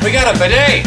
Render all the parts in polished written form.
We got a bidet!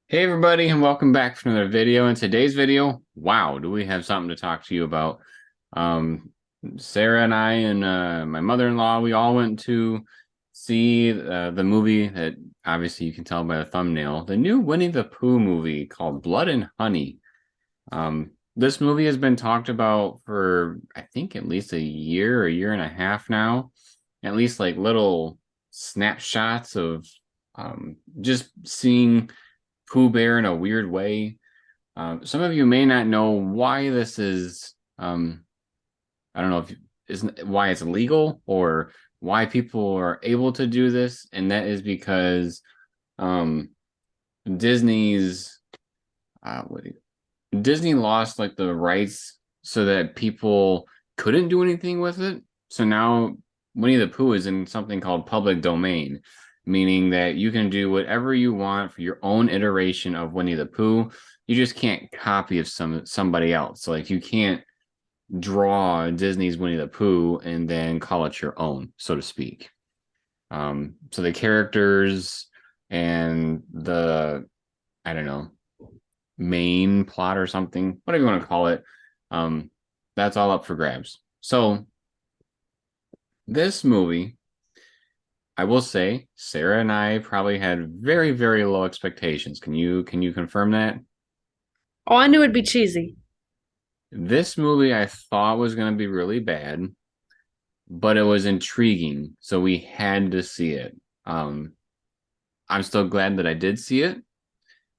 Hey everybody, and welcome back for another video. In today's video, wow, do we have something to talk to you about. Sarah and I and my mother-in-law, we all went to see the movie that obviously you can tell by the thumbnail, the new Winnie the Pooh movie called Blood and Honey. This movie has been talked about for, I think, at least a year and a half now. At least like little snapshots of just seeing Pooh Bear in a weird way. Some of you may not know why this is. I don't know if isn't why it's legal or why people are able to do this, and that is because Disney's Disney lost like the rights so that people couldn't do anything with it. So now Winnie the Pooh is in something called public domain, meaning that you can do whatever you want for your own iteration of Winnie the Pooh. You just can't copy of somebody else. So like you can't draw Disney's Winnie the Pooh and then call it your own, so to speak. So the characters and the, I don't know, main plot or something, whatever you want to call it, that's all up for grabs. So this movie, I will say, Sarah and I probably had very, very low expectations. Can you confirm that? Oh, I knew it'd be cheesy. This movie I thought was going to be really bad, but it was intriguing, so we had to see it. I'm still glad that I did see it,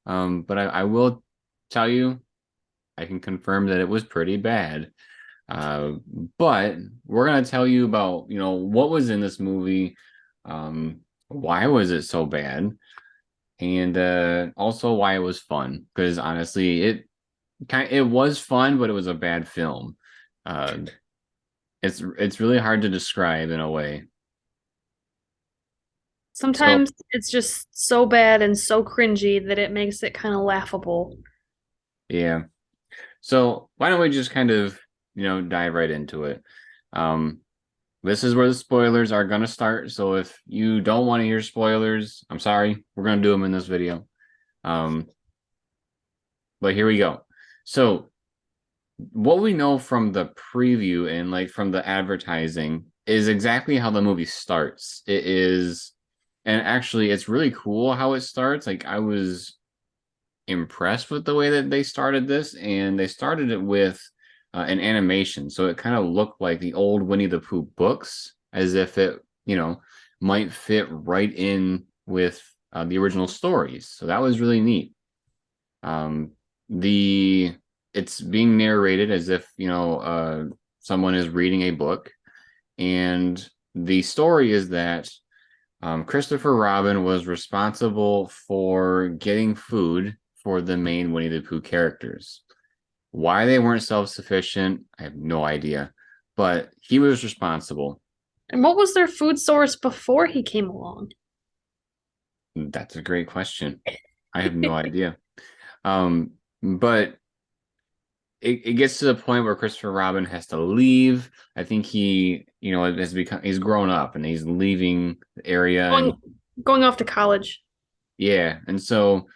but I will tell you, I can confirm that it was pretty bad. But we're going to tell you about, what was in this movie, why was it so bad, and also why it was fun. Because honestly, it was fun, but it was a bad film. Uh, it's really hard to describe in a way. So Sometimes it's just so bad and so cringy that it makes it kind of laughable. yeah. So why don't we just kind of, dive right into it? Um, this is where the spoilers are going to start. So if you don't want to hear spoilers, I'm sorry. We're going to do them in this video. Um, but here we go. So what we know from the preview and like from the advertising is exactly how the movie starts. It is, and actually it's really cool how it starts. Like I was impressed with the way that they started this, and they started it with an animation. So it kind of looked like the old Winnie the Pooh books, as if it, might fit right in with the original stories. So that was really neat. Um, the It's being narrated as if someone is reading a book, and the story is that Christopher Robin was responsible for getting food for the main Winnie the Pooh characters. Why they weren't self-sufficient, I have no idea, but he was responsible. And what was their food source before he came along? That's a great question. I have no idea. But it gets to the point where Christopher Robin has to leave. I think he's grown up and he's leaving the area, and Going going off to college. yeah. And so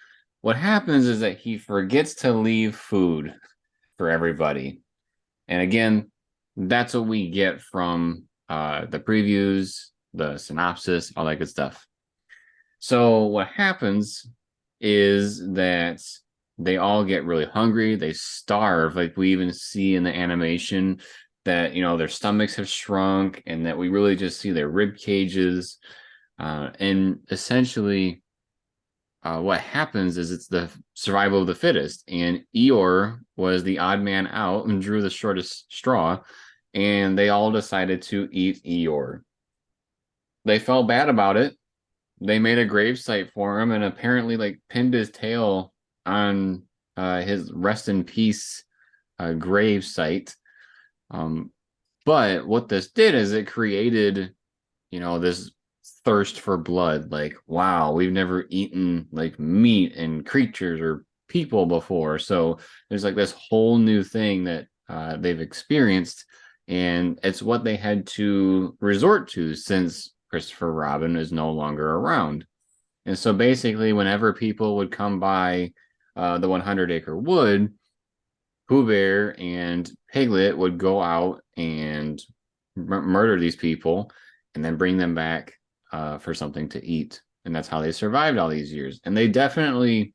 what happens is that he forgets to leave food for everybody. And again, that's what we get from the previews, the synopsis, all that good stuff. So what happens is that they all get really hungry. They starve. Like we even see in the animation that, their stomachs have shrunk, and that we really just see their rib cages. And essentially, what happens is it's the survival of the fittest, and Eeyore was the odd man out and drew the shortest straw, and they all decided to eat Eeyore. They felt bad about it. They made a gravesite for him, and apparently, like, pinned his tail on his rest in peace grave site. Um, but what this did is it created, this thirst for blood. Like, wow, we've never eaten like meat and creatures or people before. So there's like this whole new thing that they've experienced, and it's what they had to resort to since Christopher Robin is no longer around. And so basically, whenever people would come by the 100 Acre Wood, Pooh Bear and Piglet would go out and murder these people and then bring them back for something to eat. And that's how they survived all these years. And they definitely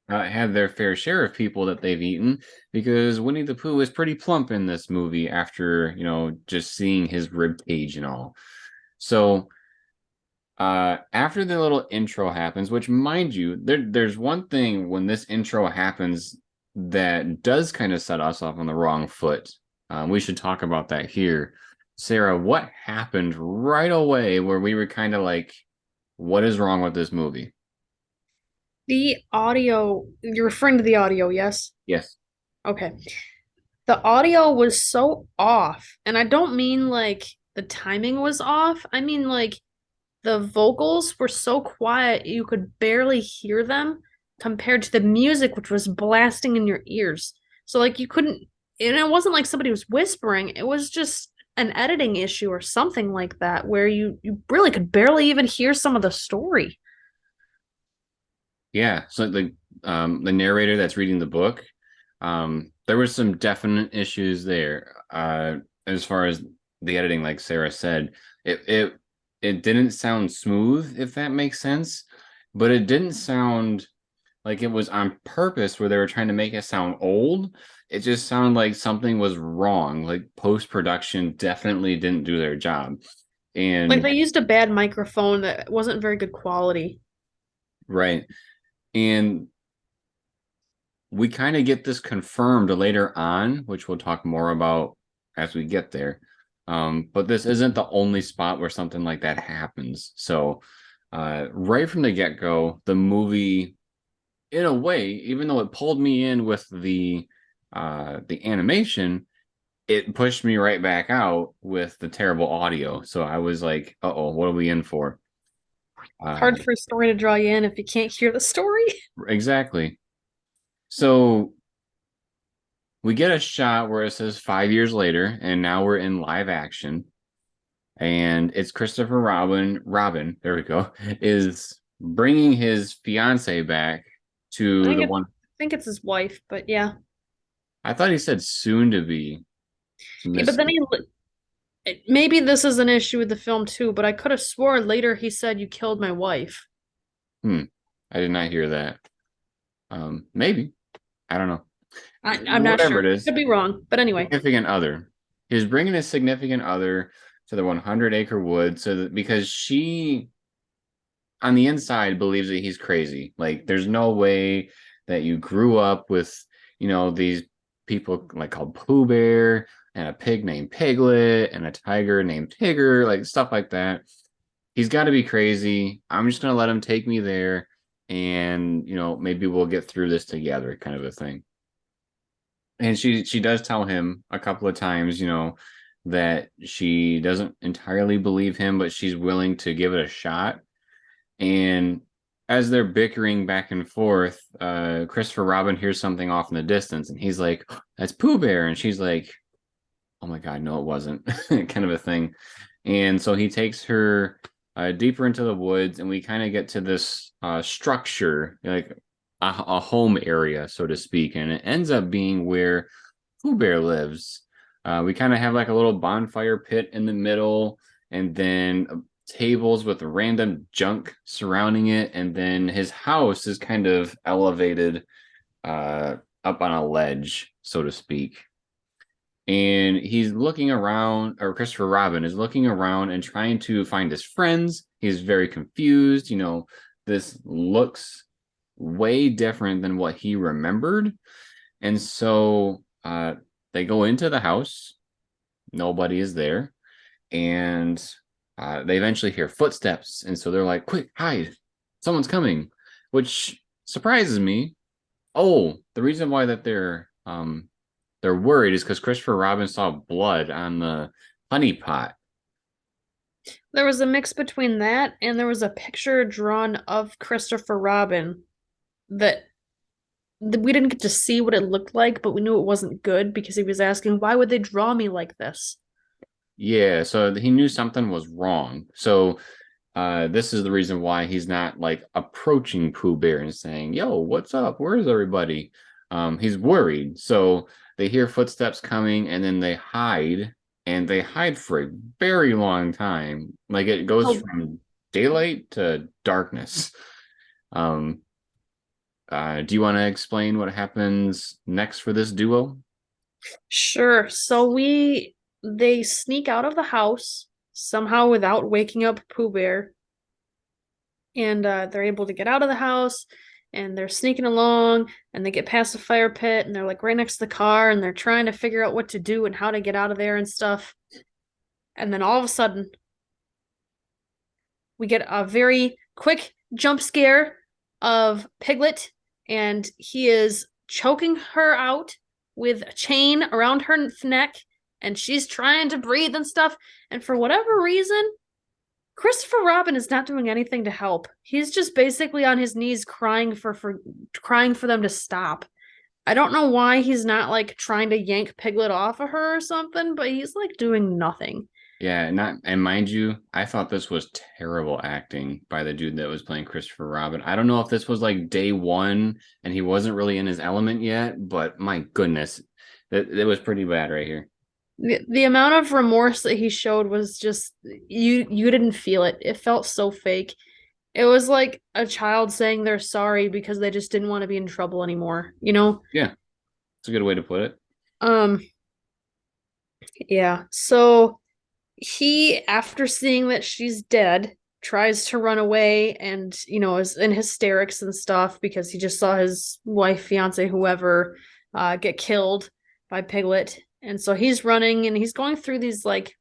had their fair share of people that they've eaten, because Winnie the Pooh is pretty plump in this movie after, just seeing his rib cage and all. So after the little intro happens, which, mind you, there's one thing when this intro happens that does kind of set us off on the wrong foot. We should talk about that here. Sarah, what happened right away where we were kind of like, what is wrong with this movie? The audio, you're referring to the audio, yes? Yes. Okay. The audio was so off, and I don't mean like the timing was off. I mean like the vocals were so quiet you could barely hear them compared to the music, which was blasting in your ears. So like you couldn't, and it wasn't like somebody was whispering, it was just an editing issue or something like that where you really could barely even hear some of the story. Yeah. So the narrator that's reading the book, there were some definite issues there. As far as the editing, like Sarah said, it didn't sound smooth, if that makes sense, but it didn't sound like it was on purpose where they were trying to make it sound old. It just sounded like something was wrong. Like post production definitely didn't do their job. Like And they used a bad microphone that wasn't very good quality. right. And we kind of get this confirmed later on, which we'll talk more about as we get there. But this isn't the only spot where something like that happens. So, right from the get go, the movie, in a way, even though it pulled me in with the animation, it pushed me right back out with the terrible audio. So I was like, "Uh oh, what are we in for?" Uh, Hard for a story to draw you in if you can't hear the story. exactly. So we get a shot where it says 5 years later, and now we're in live action, and it's Christopher Robin, there we go, is bringing his fiance back I to think the it, one. I think it's his wife, but yeah. I thought he said soon to be. Yeah, but then maybe this is an issue with the film too, but I could have swore later he said you killed my wife. Hmm. I did not hear that. Maybe. I don't know. I'm not Whatever sure. it is, Could be wrong, but anyway. significant other. He was bringing his significant other to the 100 Acre Wood, so that because she on the inside believes that he's crazy. Like there's no way that you grew up with, these people like called Pooh Bear and a pig named Piglet and a tiger named Tigger, like stuff like that. He's got to be crazy. I'm just gonna let him take me there, and maybe we'll get through this together, kind of a thing. And she does tell him a couple of times, that she doesn't entirely believe him, but she's willing to give it a shot. And as they're bickering back and forth, Christopher Robin hears something off in the distance, and he's like, "That's Pooh Bear," and she's like, "Oh my God, no, it wasn't," kind of a thing. And so he takes her deeper into the woods, and we kind of get to this structure, like a home area, so to speak, and it ends up being where Pooh Bear lives. We kind of have like a little bonfire pit in the middle, and then tables with random junk surrounding it, and then his house is kind of elevated up on a ledge, so to speak. And he's looking around, or Christopher Robin is looking around and trying to find his friends. He's very confused. this looks way different than what he remembered. And so they go into the house, nobody is there, and they eventually hear footsteps. And so they're like, quick, hide, someone's coming, which surprises me. Oh, the reason why that they're worried is because Christopher Robin saw blood on the honey pot. There was a mix between that and there was a picture drawn of Christopher Robin that we didn't get to see what it looked like, but we knew it wasn't good because he was asking, why would they draw me like this? Yeah, so he knew something was wrong. So this is the reason why he's not like approaching Pooh Bear and saying, "Yo, what's up? Where's everybody?" He's worried. So they hear footsteps coming and then they hide, and they hide for a very long time. Like it goes Oh, from daylight to darkness. Um, do you want to explain what happens next for this duo? sure. They sneak out of the house somehow without waking up Pooh Bear, and they're able to get out of the house, and they're sneaking along, and they get past the fire pit, and they're like right next to the car, and they're trying to figure out what to do and how to get out of there and stuff. And then all of a sudden, we get a very quick jump scare of Piglet, and he is choking her out with a chain around her neck, and she's trying to breathe and stuff. And for whatever reason, Christopher Robin is not doing anything to help. He's just basically on his knees crying for them to stop. I don't know why he's not like trying to yank Piglet off of her or something, but he's like doing nothing. Yeah, not and mind you, I thought this was terrible acting by the dude that was playing Christopher Robin. I don't know if this was like day one and he wasn't really in his element yet, but my goodness, it was pretty bad right here. The amount of remorse that he showed was just you didn't feel it. It felt so fake. It was like a child saying they're sorry because they just didn't want to be in trouble anymore, you know? Yeah, it's a good way to put it. Um, yeah. So he, after seeing that she's dead, tries to run away and, is in hysterics and stuff because he just saw his wife, fiance, whoever, get killed by Piglet. And so he's running and he's going through these like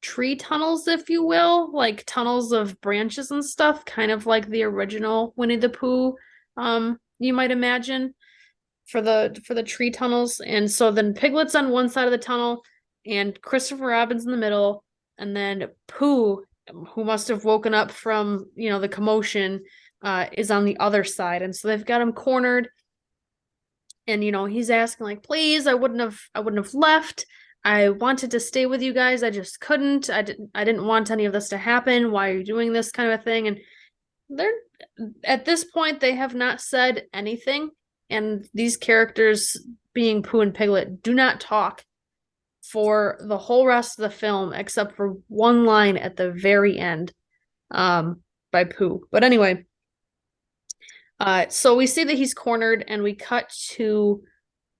tree tunnels, if you will, like tunnels of branches and stuff, kind of like the original Winnie the Pooh, you might imagine for the tree tunnels. And so then Piglet's on one side of the tunnel and Christopher Robin's in the middle, and then Pooh, who must have woken up from, the commotion, is on the other side. And so they've got him cornered, and he's asking like, please, I wouldn't have left. I wanted to stay with you guys. I just couldn't. I didn't want any of this to happen. Why are you doing this kind of a thing? And they're at this point they have not said anything, and these characters, being Pooh and Piglet, do not talk for the whole rest of the film except for one line at the very end, by Pooh. But anyway, so we see that he's cornered, and we cut to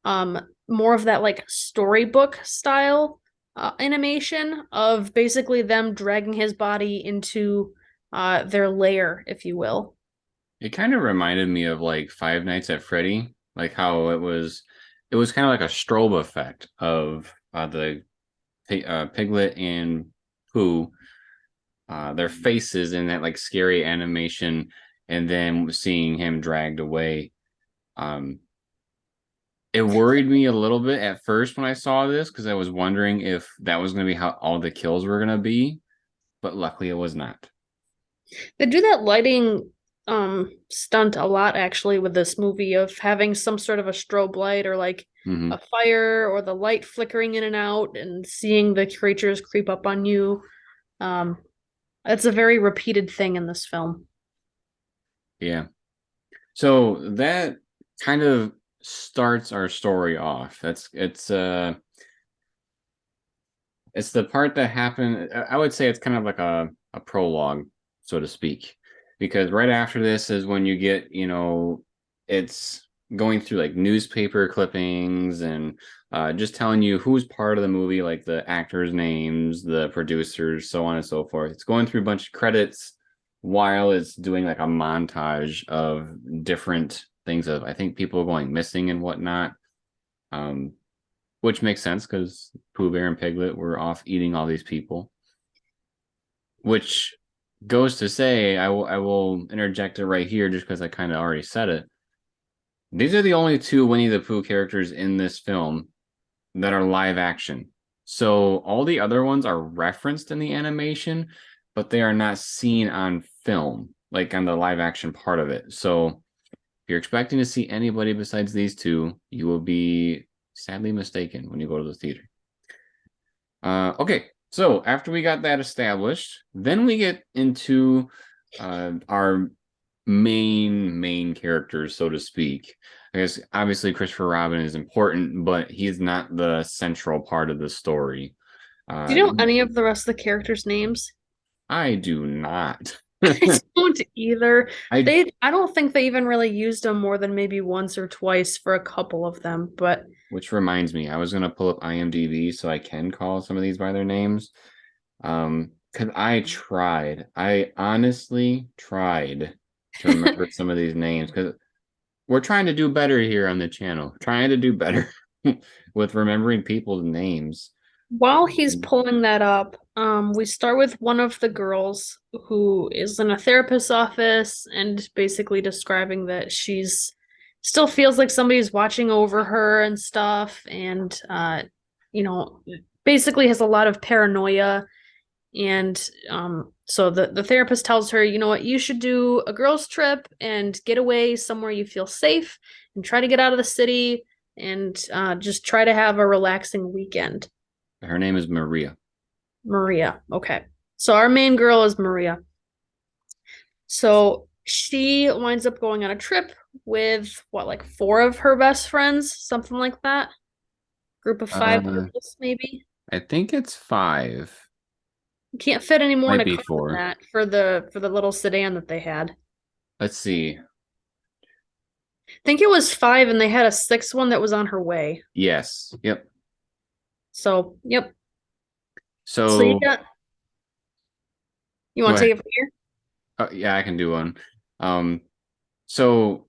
more of that like storybook style animation of basically them dragging his body into their lair, if you will. It kind of reminded me of like Five Nights at Freddy, like how it was kind of like a strobe effect of the Piglet and Pooh, their faces in that like scary animation, and then seeing him dragged away. Um, it worried me a little bit at first when I saw this because I was wondering if that was going to be how all the kills were going to be, but luckily it was not. They do that lighting stunt a lot actually with this movie of having some sort of a strobe light or like Hmm. a fire or the light flickering in and out and seeing the creatures creep up on you. Um, it's a very repeated thing in this film. Yeah. So that kind of starts our story off. It's the part that happened. I would say it's kind of like a prologue, so to speak, because right after this is when you get, it's going through like newspaper clippings and just telling you who's part of the movie, like the actors' names, the producers, so on and so forth. It's going through a bunch of credits, while it's doing like a montage of different things of I think people going missing and whatnot. Um, which makes sense because Pooh Bear and Piglet were off eating all these people. Which goes to say, I will interject it right here just because I kind of already said it. These are the only two Winnie the Pooh characters in this film that are live action. So all the other ones are referenced in the animation, but they are not seen on film, like on the live action part of it. So if you're expecting to see anybody besides these two, you will be sadly mistaken when you go to the theater. Okay, so after we got that established, then we get into our main characters, so to speak. I guess obviously Christopher Robin is important, but he's not the central part of the story. Do you know any of the rest of the characters' names? I do not. I don't either. I I don't think they even really used them more than maybe once or twice for a couple of them, but which reminds me, I was gonna pull up IMDb so I can call some of these by their names. Because I honestly tried to remember some of these names because we're trying to do better here on the channel, trying to do better with remembering people's names. while he's pulling that up, we start with one of the girls who is in a therapist's office and basically describing that she's still feels like somebody's watching over her and stuff, and you know, basically has a lot of paranoia. And so the therapist tells her, you know what, you should do a girls' trip and get away somewhere you feel safe and try to get out of the city and just try to have a relaxing weekend. Her name is Maria. Maria. Okay. So our main girl is Maria. So she winds up going on a trip with what, like four of her best friends, something like that. Group of five Uh, girls, maybe. I think it's five. You can't fit any more in Might a be car than four. that for the little sedan that they had. Let's see. I think it was five, and they had a sixth one that was on her way. Yes. Yep. So, yep. So So you go want to ahead. take it from here? Yeah, I can do one. Um, so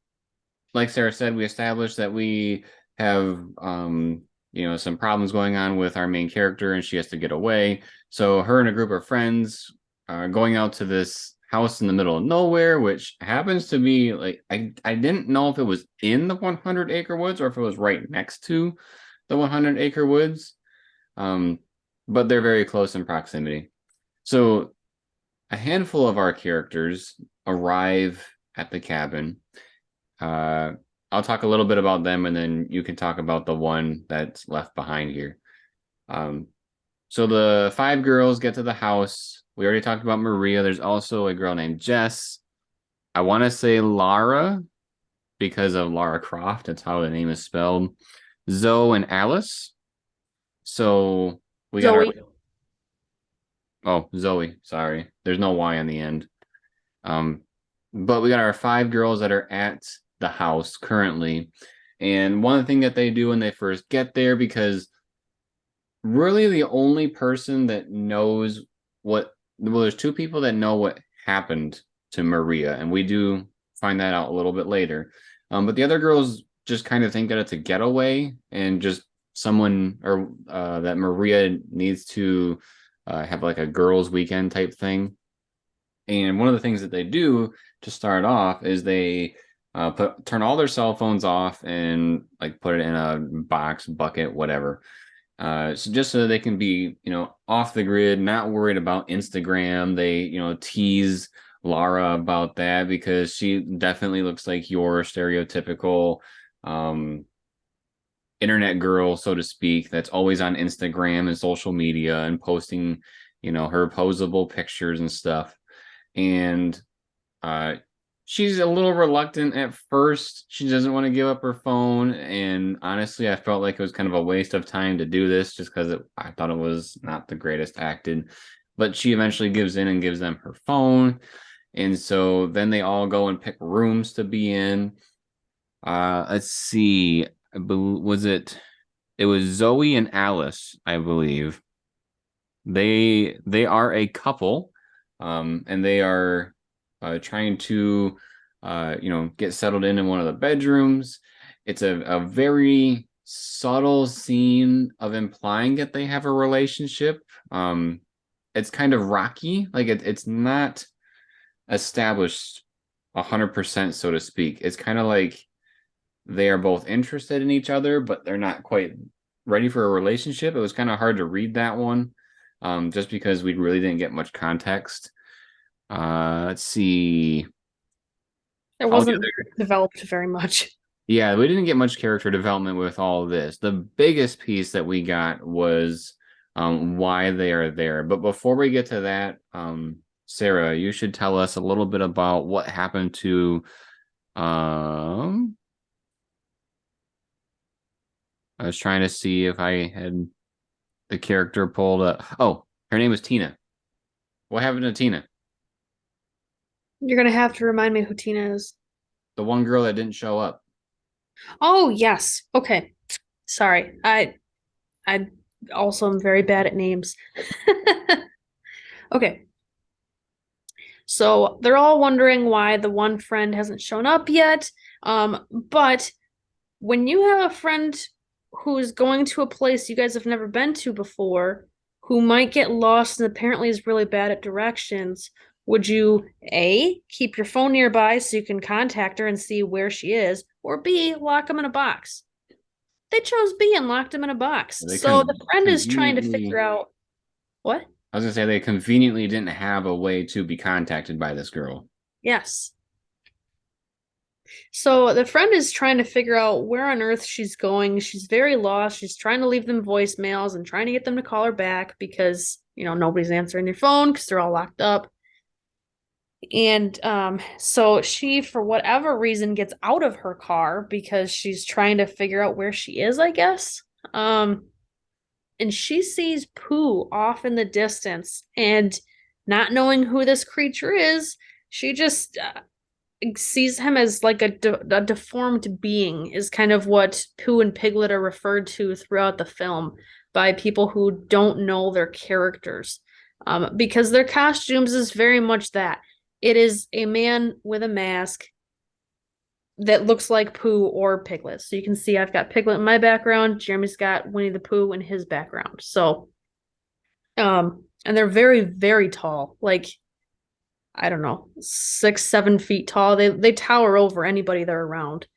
like Sarah said, we established that we have some problems going on with our main character and she has to get away. So her and a group of friends are going out to this house in the middle of nowhere, which happens to be like I didn't know if it was in the 100 acre woods or if it was right next to the 100 acre woods. Um, but they're very close in proximity. So a handful of our characters arrive at the cabin. uh, I'll talk a little bit about them, and then you can talk about the one that's left behind here. Um, so the five girls get to the house. We already talked about Maria. There's also a girl named Jess. I want to say Lara because of Lara Croft. That's how the name is spelled. Zoe and Alice. So we got our Zoe. Zoe. Sorry, there's no Y on the end. Um, but we got our five girls that are at the house currently. And one of the things that they do when they first get there, because really the only person that knows there's two people that know what happened to Maria, and we do find that out a little bit later. But the other girls just kind of think that it's a getaway and just someone or that Maria needs to have like a girls' weekend type thing. And one of the things that they do to start off is they turn all their cell phones off and like put it in a box, bucket, whatever. So just so they can be, off the grid, not worried about Instagram. They, tease Lara about that because she definitely looks like your stereotypical um, internet girl, so to speak, that's always on Instagram and social media and posting, her posable pictures and stuff. And uh, she's a little reluctant at first. She doesn't want to give up her phone, and honestly, I felt like it was kind of a waste of time to do this just because I thought it was not the greatest acted. But she eventually gives in and gives them her phone, and so then they all go and pick rooms to be in. Let's see, was it? It was Zoe and Alice, I believe. They are a couple, and they are trying to, get settled in one of the bedrooms. It's a very subtle scene of implying that they have a relationship. It's kind of rocky, like it's not established 100%, so to speak. It's kind of like they are both interested in each other, but they're not quite ready for a relationship. It was kind of hard to read that one, just because we really didn't get much context. Let's see. It All the wasn't other, developed very much. yeah, we didn't get much character development with all of this. The biggest piece that we got was why they are there. But before we get to that, Sarah, you should tell us a little bit about what happened to um I was trying to see if I had the character pulled up. Oh, her name was Tina. What happened to Tina? You're gonna have to remind me who Tina is. The one girl that didn't show up. Oh, yes. Okay. Sorry. I also am very bad at names. Okay. So they're all wondering why the one friend hasn't shown up yet. But when you have a friend who's going to a place you guys have never been to before, who might get lost and apparently is really bad at directions, would you A, keep your phone nearby so you can contact her and see where she is, or B, lock them in a box? They chose B and locked him in a box. They So the friend is trying to conveniently, figure out what? I was gonna say they conveniently didn't have a way to be contacted by this girl. Yes. So the friend is trying to figure out where on earth she's going. She's very lost. She's trying to leave them voicemails and trying to get them to call her back because, nobody's answering their phone because they're all locked up. And so she, for whatever reason, gets out of her car because she's trying to figure out where she is, I guess. And she sees Pooh off in the distance, and not knowing who this creature is, she just sees him as like a deformed being, is kind of what Pooh and Piglet are referred to throughout the film by people who don't know their characters. Because their costumes is very much that. It is a man with a mask that looks like Pooh or Piglet. So you can see I've got Piglet in my background. Jeremy's got Winnie the Pooh in his background. So, and they're very, very tall. Like, I don't know, 6, 7 feet tall. They tower over anybody they're around.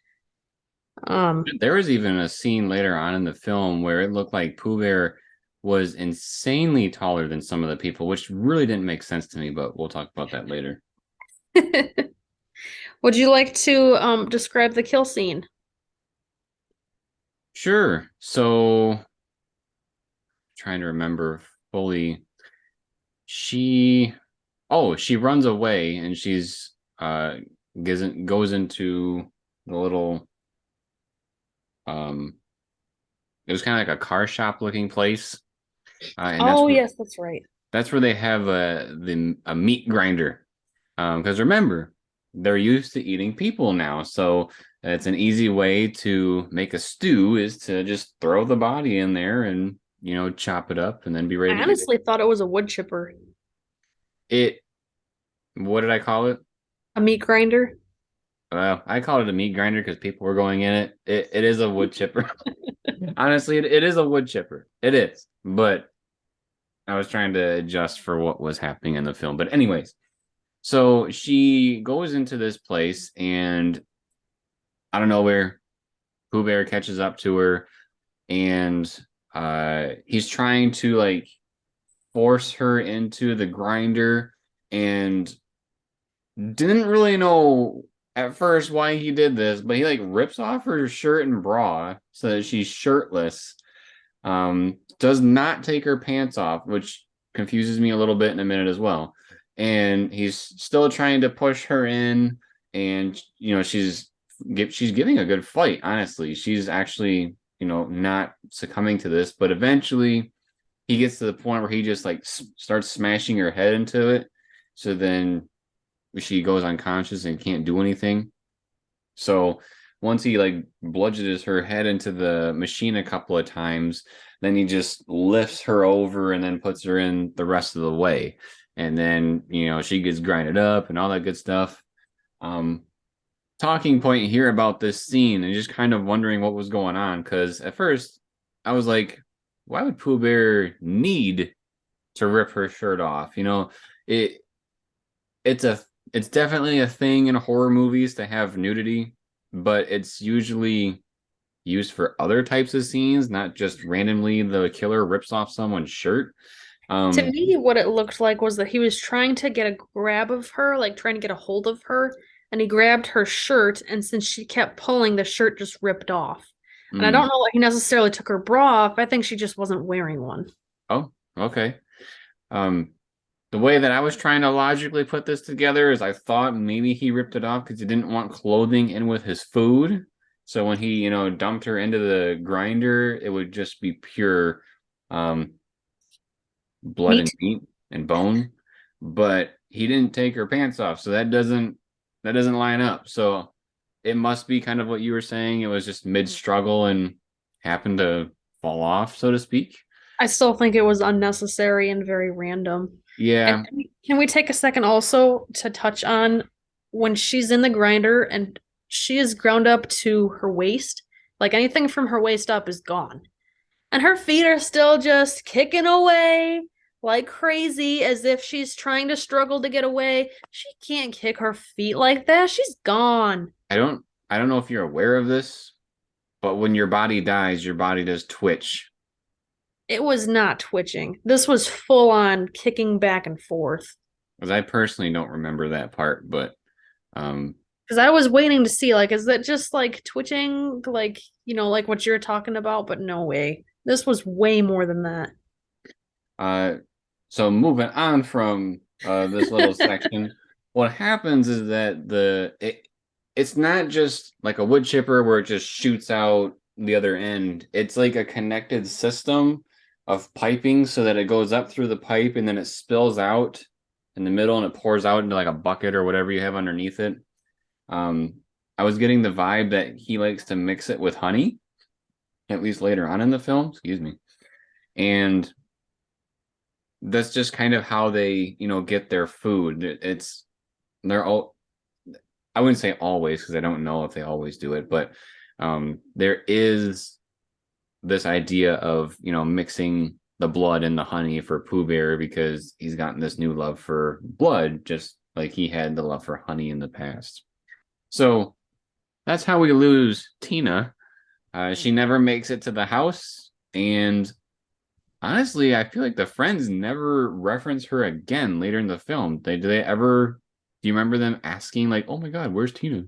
There was even a scene later on in the film where it looked like Pooh Bear was insanely taller than some of the people, which really didn't make sense to me, but we'll talk about that later. Would you like to describe the kill scene? Sure. So, trying to remember fully. She she runs away and she's goes into the little um it was kind of like a car shop looking place. And Oh, yes, that's right. that's where they have a meat grinder. Because remember, they're used to eating people now, so it's an easy way to make a stew is to just throw the body in there and chop it up and then be ready I to eat it. honestly thought it was a wood chipper, It what did I call it? a meat grinder. Well, I called it a meat grinder because people were going in it. It is a wood chipper. Honestly, it is a wood chipper. It is, but I was trying to adjust for what was happening in the film. But anyways, so she goes into this place, and I don't know where Pooh Bear catches up to her, and he's trying to like force her into the grinder, and didn't really know at first why he did this, but he like rips off her shirt and bra so that she's shirtless. Does not take her pants off, which confuses me a little bit in a minute as well. And he's still trying to push her in, and she's giving a good fight. Honestly, she's actually not succumbing to this, but eventually he gets to the point where he just like starts smashing her head into it. So then she goes unconscious and can't do anything. So once he like bludgeons her head into the machine a couple of times, then he just lifts her over and then puts her in the rest of the way. and then she gets grinded up and all that good stuff. Um, Talking point here about this scene and just kind of wondering what was going on because at first I was like, why would Pooh Bear need to rip her shirt off? It it's a it's definitely a thing in horror movies to have nudity, but it's usually used for other types of scenes, not just randomly the killer rips off someone's shirt. To Um, me, what it looked like was that he was trying to get a grab of her, like trying to get a hold of her, and he grabbed her shirt, and since she kept pulling, the shirt just ripped off. And I don't mm, know that he necessarily took her bra off. I think she just wasn't wearing one. oh, okay. Um, the way that I was trying to logically put this together is I thought maybe he ripped it off because he didn't want clothing in with his food. So when he, dumped her into the grinder, it would just be pure um, blood and Meat. meat and bone. But he didn't take her pants off, so that doesn't line up. So it must be kind of what you were saying. It was just mid struggle and happened to fall off, so to speak. I still think it was unnecessary and very random. And Yeah, can we take a second also to touch on when she's in the grinder and she is ground up to her waist, like anything from her waist up is gone. And her feet are still just kicking away like crazy as if she's trying to struggle to get away. She can't kick her feet like that. She's gone. I don't know if you're aware of this, but when your body dies, your body does twitch. It was not twitching. This was full on kicking back and forth. Because I personally don't remember that part, but um, Because I was waiting to see, like, is that just like twitching, like, like what you're talking about? But no way. This was way more than that. uh, so moving on from this little section, what happens is that it's not just like a wood chipper where it just shoots out the other end. It's like a connected system of piping so that it goes up through the pipe and then it spills out in the middle and it pours out into like a bucket or whatever you have underneath it. Um, I was getting the vibe that he likes to mix it with honey, at least later on in the film. Excuse me. And that's just kind of how they, get their food. They're all, I wouldn't say always because I don't know if they always do it, but there is this idea of, mixing the blood and the honey for Pooh Bear because he's gotten this new love for blood, just like he had the love for honey in the past. So that's how we lose Tina. She never makes it to the house, and honestly, I feel like the friends never reference her again later in the film. Do they ever? Do you remember them asking like, "Oh my God, where's Tina?"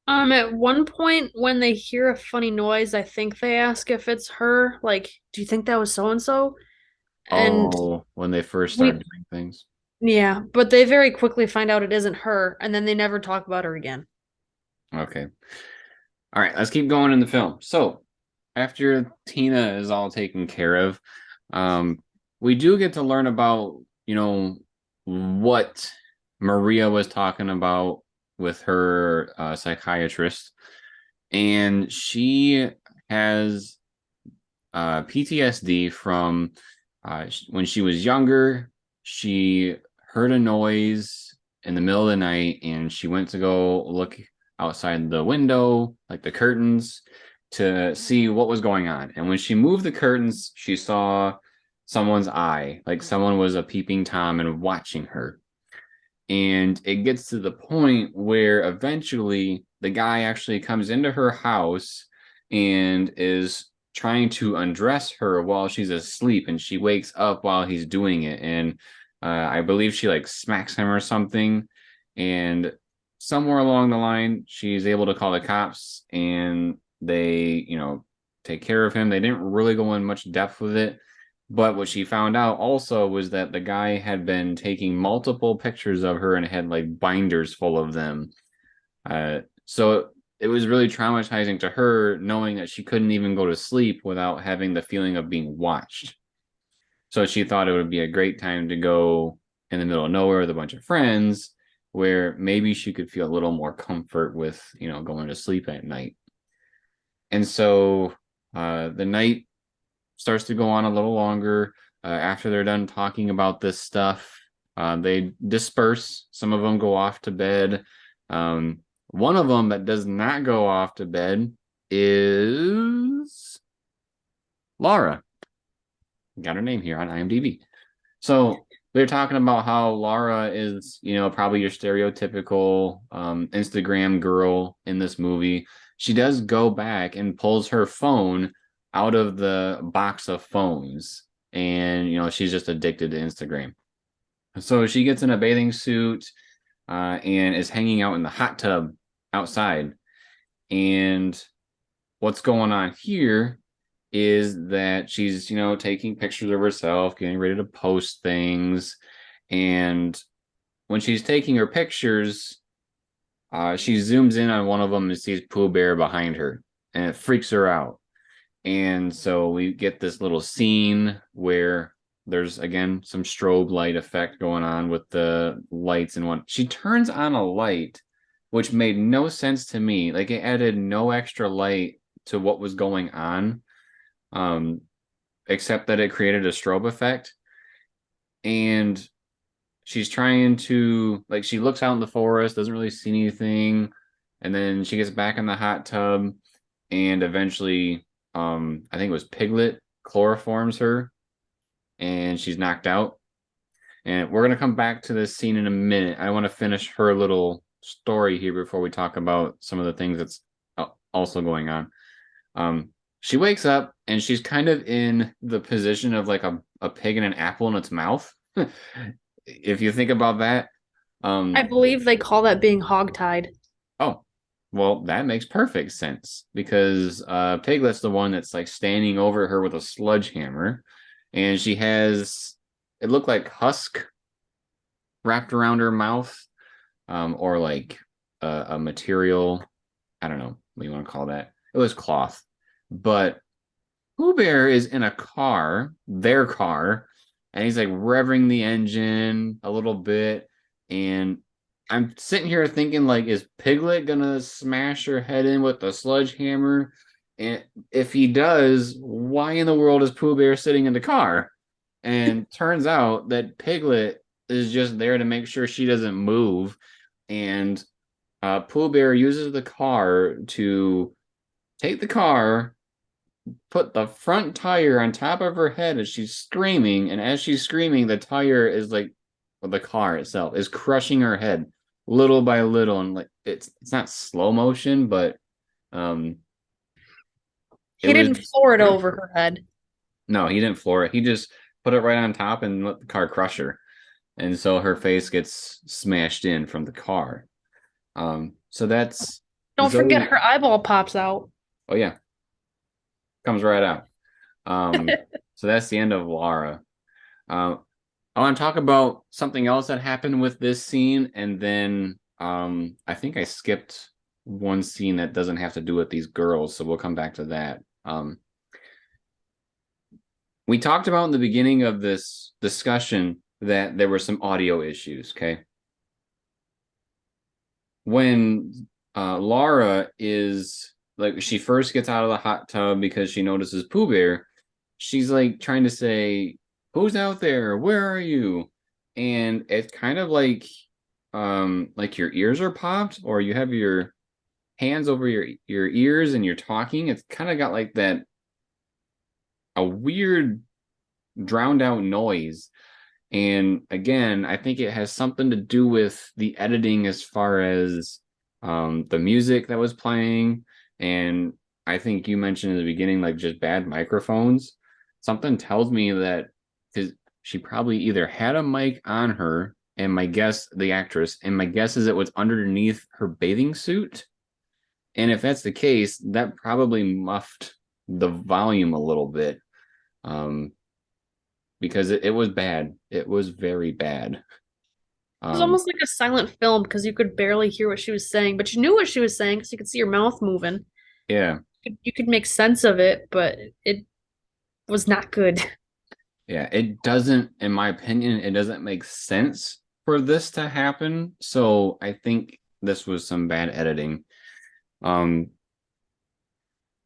At one point when they hear a funny noise, I think they ask if it's her, like, do you think that was so and so? And Oh, when they first start we, doing things. yeah, but they very quickly find out it isn't her, and then they never talk about her again. Okay. All right, let's keep going in the film. So, after Tina is all taken care of, um, we do get to learn about, what Maria was talking about with her psychiatrist. And she has PTSD from when she was younger. She heard a noise in the middle of the night and she went to go look outside the window, like the curtains, to see what was going on. And when she moved the curtains, she saw someone's eye, like someone was a peeping Tom and watching her. And it gets to the point where eventually the guy actually comes into her house and is trying to undress her while she's asleep, and she wakes up while he's doing it. And I believe she like smacks him or something. And somewhere along the line, she's able to call the cops and they, take care of him. They didn't really go in much depth with it. But what she found out also was that the guy had been taking multiple pictures of her and had like binders full of them. So it was really traumatizing to her knowing that she couldn't even go to sleep without having the feeling of being watched. So she thought it would be a great time to go in the middle of nowhere with a bunch of friends where maybe she could feel a little more comfort with, going to sleep at night. And so the night starts to go on a little longer. After they're done talking about this stuff, they disperse. Some of them go off to bed. One of them that does not go off to bed is Laura. Got her name here on IMDb. So they're talking about how Laura is, probably your stereotypical Instagram girl in this movie. She does go back and pulls her phone out of the box of phones, and she's just addicted to Instagram. So she gets in a bathing suit and is hanging out in the hot tub outside. And what's going on here is that she's, taking pictures of herself, getting ready to post things. And when she's taking her pictures, she zooms in on one of them and sees Pooh Bear behind her, and it freaks her out. And so we get this little scene where there's again some strobe light effect going on with the lights and one. She turns on a light, which made no sense to me. Like it added no extra light to what was going on, except that it created a strobe effect. And she's trying to, like, she looks out in the forest, doesn't really see anything, and then she gets back in the hot tub, and eventually, I think it was Piglet chloroforms her, and she's knocked out. And we're gonna come back to this scene in a minute. I want to finish her little story here before we talk about some of the things that's also going on. She wakes up and she's kind of in the position of like a pig and an apple in its mouth. If you think about that. I believe they call that being hogtied. Oh, well, that makes perfect sense because Piglet's the one that's like standing over her with a sledgehammer, and she has, it looked like husk wrapped around her mouth, or like a material. I don't know what you want to call that. It was cloth, but Pooh Bear is in a car, their car, and he's like revving the engine a little bit. And I'm sitting here thinking, like, is Piglet gonna smash her head in with the sledgehammer? And if he does, why in the world is Pooh Bear sitting in the car? And turns out that Piglet is just there to make sure she doesn't move. And Pooh Bear uses the car to take the car, put the front tire on top of her head as she's screaming, and as she's screaming, the tire is like, well, the car itself is crushing her head little by little, and like it's not slow motion, but it He was didn't floor it over her head. no, he didn't floor it. He just put it right on top and let the car crush her, and so her face gets smashed in from the car. So that's Don't forget Zoe. her eyeball pops out. Oh yeah, comes right out. So that's the end of Laura. Uh, I want to talk about something else that happened with this scene, and then I think I skipped one scene that doesn't have to do with these girls, so we'll come back to that. We talked about in the beginning of this discussion that there were some audio issues, okay? When Laura is like, she first gets out of the hot tub because she notices Pooh Bear, she's like trying to say, "Who's out there? Where are you?" And it's kind of like your ears are popped, or you have your hands over your ears and you're talking. It's kind of got like that, a weird drowned out noise. And again, I think it has something to do with the editing as far as the music that was playing. And I think you mentioned in the beginning, like just bad microphones. Something tells me that because she probably either had a mic on her, and my guess, the actress, and my guess is it was underneath her bathing suit. And if that's the case, that probably muffed the volume a little bit. Because it was bad. It was very bad. It was Um, almost like a silent film because you could barely hear what she was saying, but you knew what she was saying because you could see her mouth moving. yeah, You could make sense of it, but it was not good. yeah. It doesn't, in my opinion, it doesn't make sense for this to happen. So I think this was some bad editing. Um,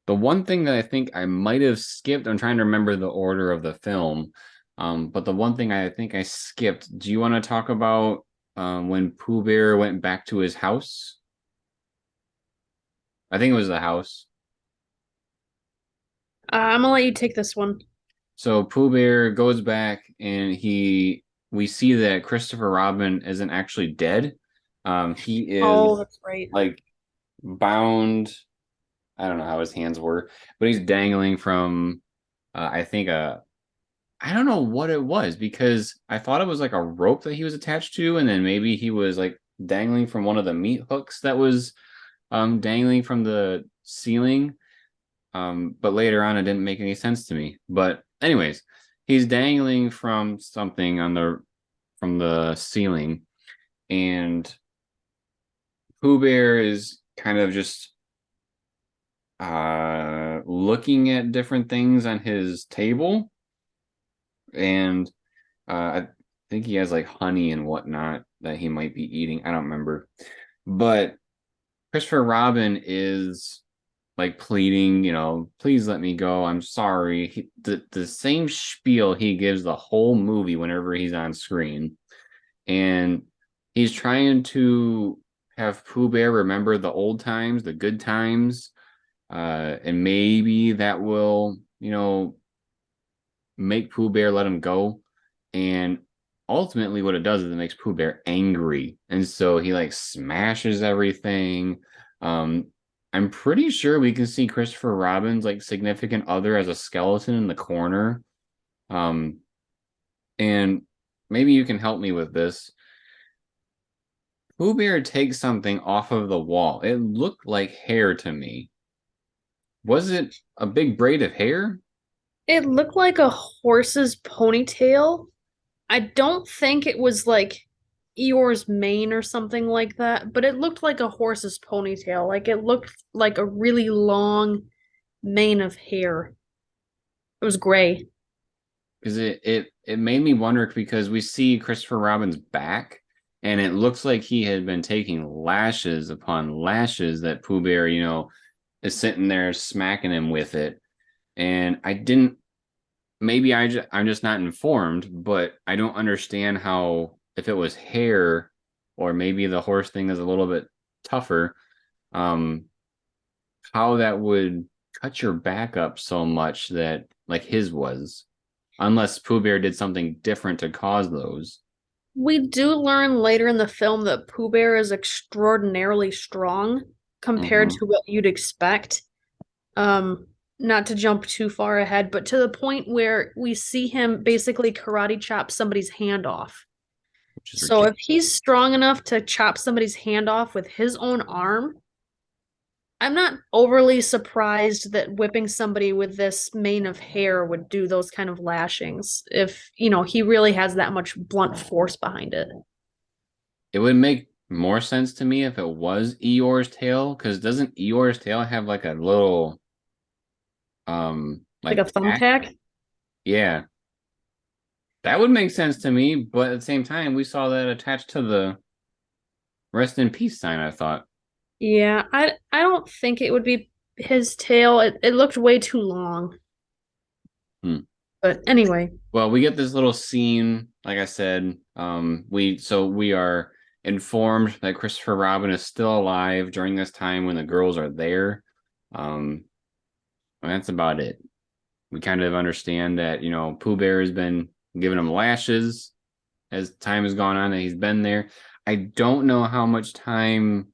the one thing that I think I might have skipped, I'm trying to remember the order of the film. But the one thing I think I skipped, do you want to talk about when Pooh Bear went back to his house? I think it was the house. I'm gonna let you take this one. So Pooh Bear goes back and we see that Christopher Robin isn't actually dead. He is Oh, that's right. like bound. I don't know how his hands were, but he's dangling from I think I don't know what it was because I thought it was like a rope that he was attached to, and then maybe he was like dangling from one of the meat hooks that was dangling from the ceiling. But later on, it didn't make any sense to me. But anyways, he's dangling from something on the from the ceiling, and Pooh Bear is kind of just looking at different things on his table, and I think he has like honey and whatnot that he might be eating. I don't remember, but Christopher Robin is like pleading, please let me go. I'm sorry. The same spiel he gives the whole movie whenever he's on screen. And he's trying to have Pooh Bear remember the old times, the good times. And maybe that will, make Pooh Bear let him go. And ultimately, what it does is it makes Pooh Bear angry. And so he like smashes everything. Um, I'm pretty sure we can see Christopher Robin's like significant other as a skeleton in the corner. Um, and maybe you can help me with this. Pooh Bear takes something off of the wall. It looked like hair to me. Was it a big braid of hair? It looked like a horse's ponytail. I don't think it was like Eeyore's mane or something like that, but it looked like a horse's ponytail. Like it looked like a really long mane of hair. It was gray. Because it made me wonder because we see Christopher Robin's back, and it looks like he had been taking lashes upon lashes that Pooh Bear, is sitting there smacking him with it. And I didn't. Maybe I'm just not informed, but I don't understand how if it was hair or maybe the horse thing is a little bit tougher, um, how that would cut your back up so much that like his was. Unless Pooh Bear did something different to cause those. We do learn later in the film that Pooh Bear is extraordinarily strong compared Hmm. to what you'd expect. Um, Not to jump too far ahead, but to the point where we see him basically karate chop somebody's hand off. Which is So if ridiculous. he's strong enough to chop somebody's hand off with his own arm, I'm not overly surprised that whipping somebody with this mane of hair would do those kind of lashings if, he really has that much blunt force behind it. It would make more sense to me if it was Eeyore's tail, because doesn't Eeyore's tail have like a little Like a like tack? thumbtack? Yeah. That would make sense to me, but at the same time, we saw that attached to the rest in peace sign, I thought. Yeah, I don't think it would be his tail. It looked way too long. Hmm. But anyway, Well, we get this little scene, like I said. We are informed that Christopher Robin is still alive during this time when the girls are there. Um, and that's about it. We kind of understand that, Pooh Bear has been giving him lashes as time has gone on that he's been there. I don't know how much time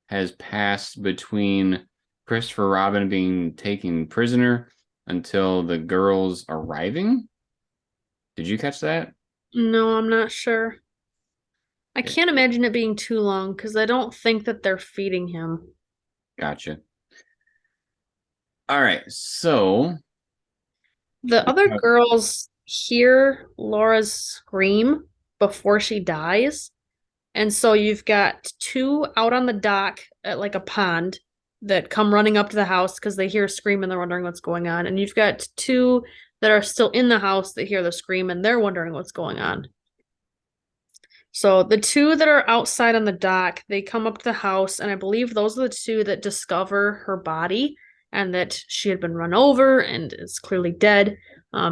has passed between Christopher Robin being taken prisoner until the girls arriving. Did you catch that? no, I'm not sure. I Yeah, can't imagine it being too long because I don't think that they're feeding him. gotcha. All right, so The other girls hear Laura's scream before she dies. And so you've got two out on the dock at like a pond that come running up to the house because they hear a scream and they're wondering what's going on. And you've got two that are still in the house that hear the scream and they're wondering what's going on. So the two that are outside on the dock, they come up to the house, and I believe those are the two that discover her body and that she had been run over and is clearly dead.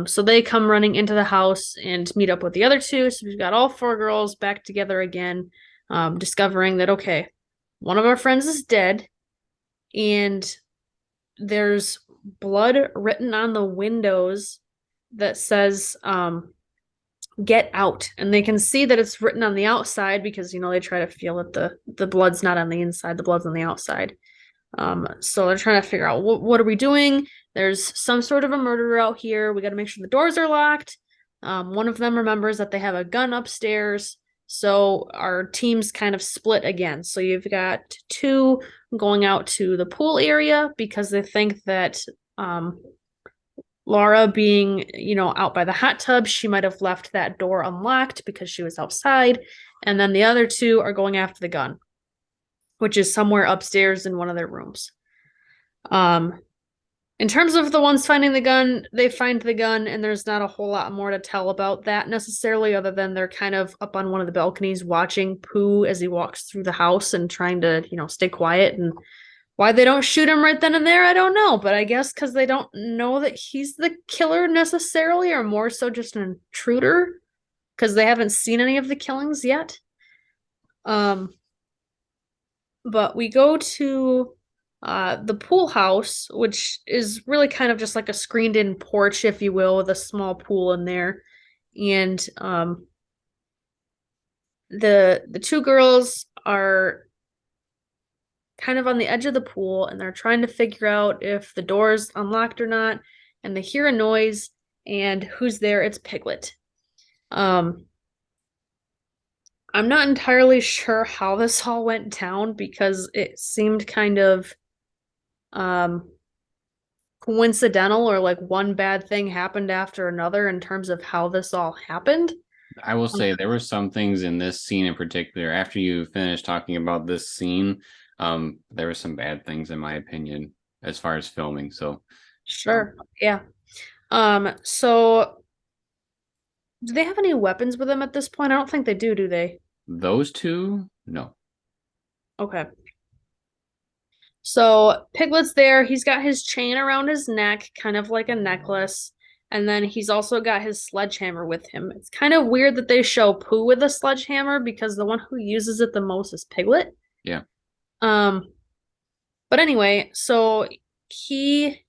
So they come running into the house and meet up with the other two. So we've got all four girls back together again, discovering that, okay, one of our friends is dead, and there's blood written on the windows that says, get out. And they can see that it's written on the outside because, they try to feel that the blood's not on the inside, the blood's on the outside. So they're trying to figure out what are we doing? There's some sort of a murderer out here. We got to make sure the doors are locked. One of them remembers that they have a gun upstairs. So our teams kind of split again. So you've got two going out to the pool area because they think that Laura being, out by the hot tub, she might have left that door unlocked because she was outside. And then the other two are going after the gun, which is somewhere upstairs in one of their rooms. In terms of the ones finding the gun, they find the gun, and there's not a whole lot more to tell about that necessarily, other than they're kind of up on one of the balconies watching Pooh as he walks through the house and trying to, stay quiet. And why they don't shoot him right then and there, I don't know. But I guess because they don't know that he's the killer necessarily, or more so just an intruder, because they haven't seen any of the killings yet. But we go to the pool house, which is really kind of just like a screened in porch, if you will, with a small pool in there. And the two girls are kind of on the edge of the pool, and they're trying to figure out if the door's unlocked or not. And they hear a noise, and who's there? It's Piglet. I'm not entirely sure how this all went down because it seemed kind of um coincidental, or like one bad thing happened after another in terms of how this all happened. I will Um, say there were some things in this scene in particular. After you finished talking about this scene, there were some bad things in my opinion as far as filming. So, um, sure. Yeah. So do they have any weapons with them at this point? I don't think they do they? those two, no. Okay. So Piglet's there. He's got his chain around his neck, kind of like a necklace. And then he's also got his sledgehammer with him. It's kind of weird that they show Pooh with a sledgehammer because the one who uses it the most is Piglet. Yeah. Um, but anyway, so he I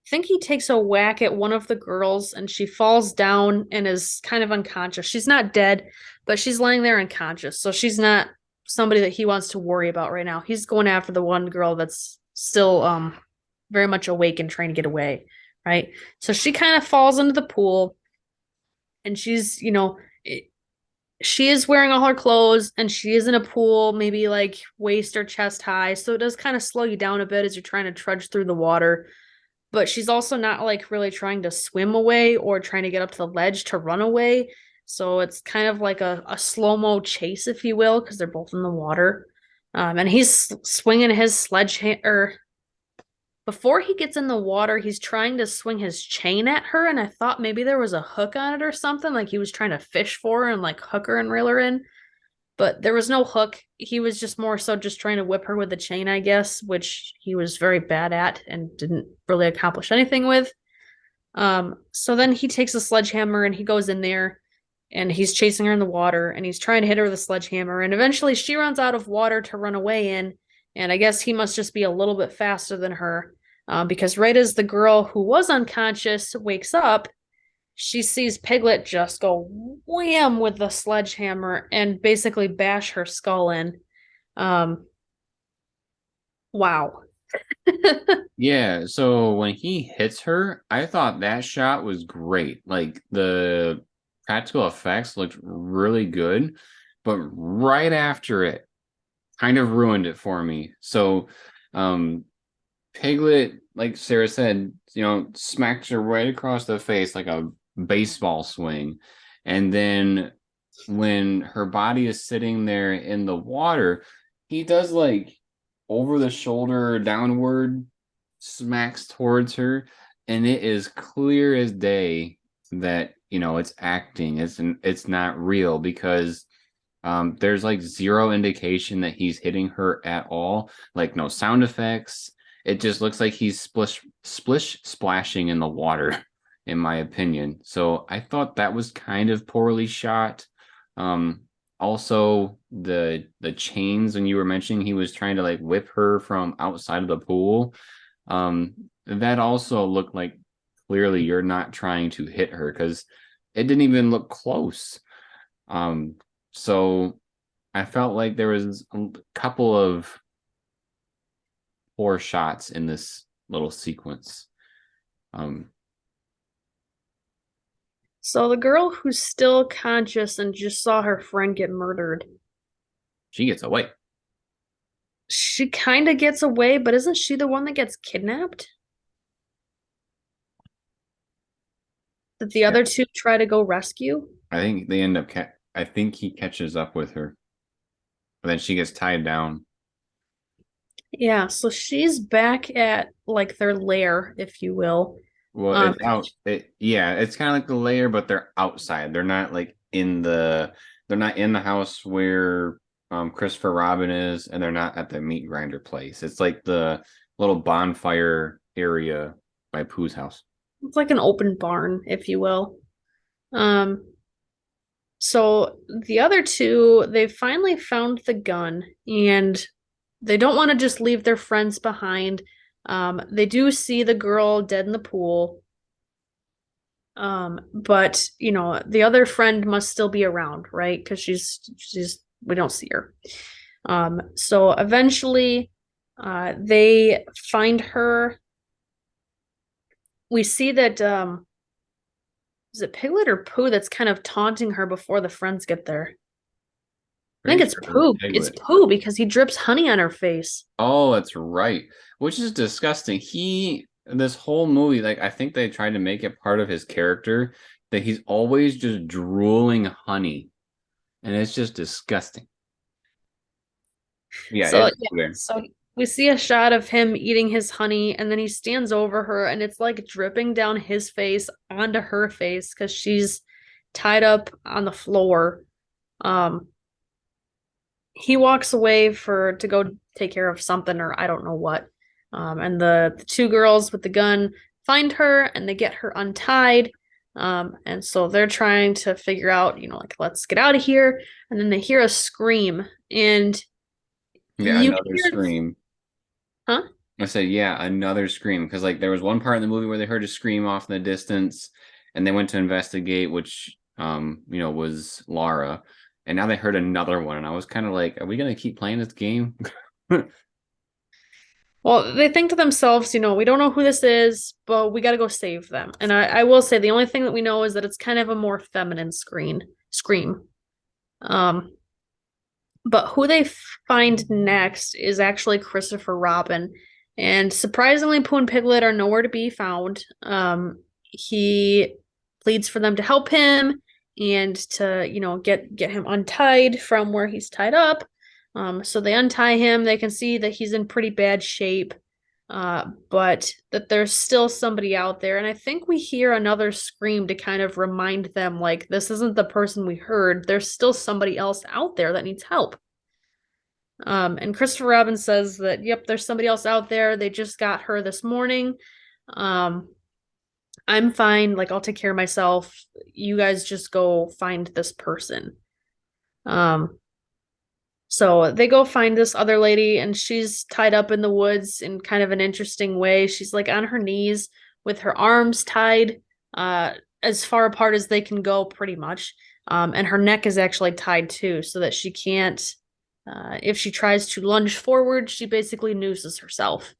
think he takes a whack at one of the girls and she falls down and is kind of unconscious. She's not dead, but she's laying there unconscious. So she's not somebody that he wants to worry about right now. He's going after the one girl that's still very much awake and trying to get away, right? So she kind of falls into the pool, and she's, she is wearing all her clothes, and she is in a pool, maybe like waist or chest high. So it does kind of slow you down a bit as you're trying to trudge through the water, but she's also not like really trying to swim away or trying to get up to the ledge to run away. So it's kind of like a slow-mo chase, if you will, because they're both in the water. And he's swinging his sledgehammer. Before he gets in the water, he's trying to swing his chain at her, and I thought maybe there was a hook on it or something, like he was trying to fish for her and like hook her and reel her in. But there was no hook. He was just more so just trying to whip her with the chain, I guess, which he was very bad at and didn't really accomplish anything with. So then he takes a sledgehammer and he goes in there and he's chasing her in the water and he's trying to hit her with a sledgehammer. And eventually she runs out of water to run away in. And I guess he must just be a little bit faster than her, because right as the girl who was unconscious wakes up, she sees Piglet just go wham with the sledgehammer and basically bash her skull in. Um, wow. Yeah, so when he hits her, I thought that shot was great. Like the practical effects looked really good, but right after it kind of ruined it for me. So, um, Piglet, like Sarah said, smacks her right across the face like a baseball swing. And then when her body is sitting there in the water, he does like over the shoulder downward smacks towards her, and it is clear as day that it's acting. It's not real because there's like zero indication that he's hitting her at all. Like no sound effects. It just looks like he's splish splashing in the water, in my opinion. So I thought that was kind of poorly shot. Um, Also the chains when you were mentioning he was trying to like whip her from outside of the pool. That also looked like clearly you're not trying to hit her because it didn't even look close. Um, so I felt like there was a couple of poor shots in this little sequence. Um, So the girl who's still conscious and just saw her friend get murdered, she gets away. she kind of gets away, but isn't she the one that gets kidnapped? That the Yeah, other two try to go rescue? I think they end up. I think he catches up with her, but then she gets tied down. Yeah, so she's back at like their lair, if you will. Well, Um, it's out. Yeah, it's kind of like the layer, but they're outside. They're not like in the. They're not in the house where Christopher Robin is, and they're not at the meat grinder place. It's like the little bonfire area by Pooh's house. it's like an open barn, if you will. Um, so the other two, they finally found the gun and they don't want to just leave their friends behind. They do see the girl dead in the pool. But you know, the other friend must still be around, right? Because she's we don't see her. So eventually, they find her. We see that is it Piglet or Pooh that's kind of taunting her before the friends get there. I think Pretty it's sure it was Pooh. It's Piglet. Pooh because he drips honey on her face. Oh, that's right. Which is disgusting. This whole movie, like, I think they tried to make it part of his character that he's always just drooling honey, and it's just disgusting. Yeah, So it's yeah, there. so we see a shot of him eating his honey, and then he stands over her, and it's like dripping down his face onto her face because she's tied up on the floor. Um, he walks away for to go take care of something or I don't know what. And the two girls with the gun find her and they get her untied. And so they're trying to figure out, you know, like let's get out of here. And then they hear a scream, and Yeah, you can another hear, scream. huh? I said, yeah, another scream. Because, like, there was one part in the movie where they heard a scream off in the distance and they went to investigate, which, was Laura. And now they heard another one. And I was kind of like, are we going to keep playing this game? Well, they think to themselves, you know, we don't know who this is, but we got to go save them. And I will say the only thing that we know is that it's kind of a more feminine scream. Um, But who they find next is actually Christopher Robin. And surprisingly, Pooh and Piglet are nowhere to be found. He pleads for them to help him and to, you know, get him untied from where he's tied up. So they untie him. They can see that he's in pretty bad shape, but that there's still somebody out there. And I think we hear another scream to kind of remind them, like, this isn't the person we heard. There's still somebody else out there that needs help. And Christopher Robin says that, yep, there's somebody else out there. They just got her this morning. Um, I'm fine. Like, I'll take care of myself. You guys just go find this person. Um, so they go find this other lady, and she's tied up in the woods in kind of an interesting way. She's like on her knees with her arms tied as far apart as they can go, pretty much. And her neck is actually tied too, so that she can't, if she tries to lunge forward, she basically nooses herself.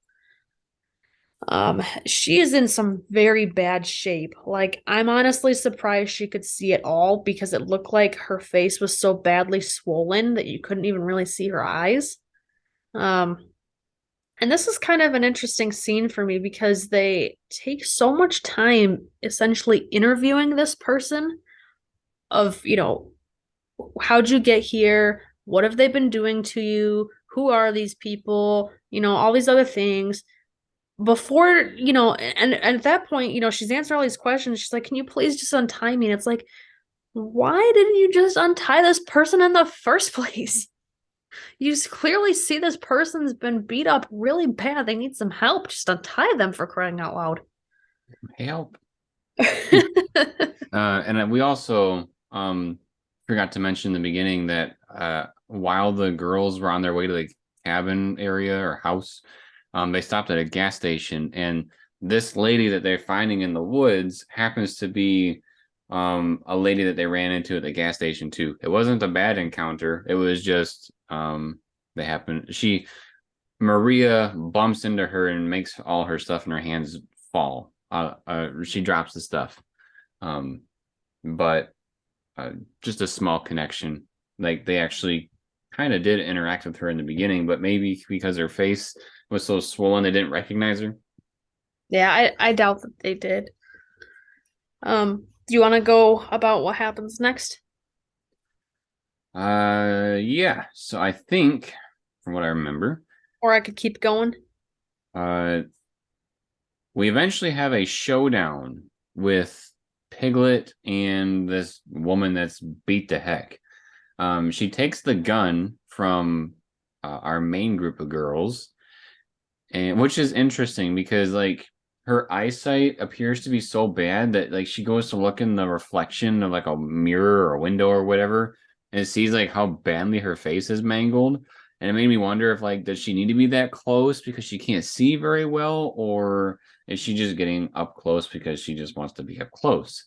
She is in some very bad shape. Like, I'm honestly surprised she could see at all because it looked like her face was so badly swollen that you couldn't even really see her eyes. Um, and this is kind of an interesting scene for me because they take so much time essentially interviewing this person of, you know, how'd you get here? What have they been doing to you? Who are these people? You know, all these other things before, you know, and at that point, you know, she's answering all these questions. She's like, can you please just untie me? And it's like, why didn't you just untie this person in the first place? You clearly see this person's been beat up really bad. They need some help. Just untie them for crying out loud. Help. And we also forgot to mention in the beginning that while the girls were on their way to the cabin area or house, they stopped at a gas station, and this lady that they're finding in the woods happens to be a lady that they ran into at the gas station too. It wasn't a bad encounter. It was just they happened. Maria bumps into her and makes all her stuff in her hands fall. She drops the stuff. Um, but just a small connection. Like they actually kind of did interact with her in the beginning, but maybe because her face was so swollen, they didn't recognize her. Yeah, I doubt that they did. Do you want to go about what happens next? Yeah. So I think, from what I remember, Or I could keep going. uh, we eventually have a showdown with Piglet and this woman that's beat to heck. She takes the gun from our main group of girls, and which is interesting because like her eyesight appears to be so bad that like she goes to look in the reflection of like a mirror or a window or whatever, and sees like how badly her face is mangled. And it made me wonder if like does she need to be that close because she can't see very well, or is she just getting up close because she just wants to be up close?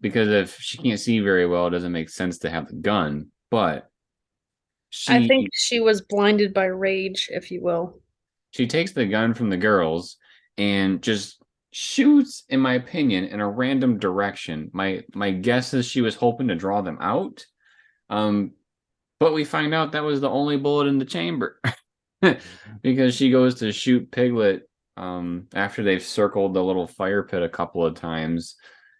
Because if she can't see very well, it doesn't make sense to have the gun. But I think she she was blinded by rage, if you will. she takes the gun from the girls and just shoots, in my opinion, in a random direction. My guess is she was hoping to draw them out. Um, but we find out that was the only bullet in the chamber. Because she goes to shoot Piglet after they've circled the little fire pit a couple of times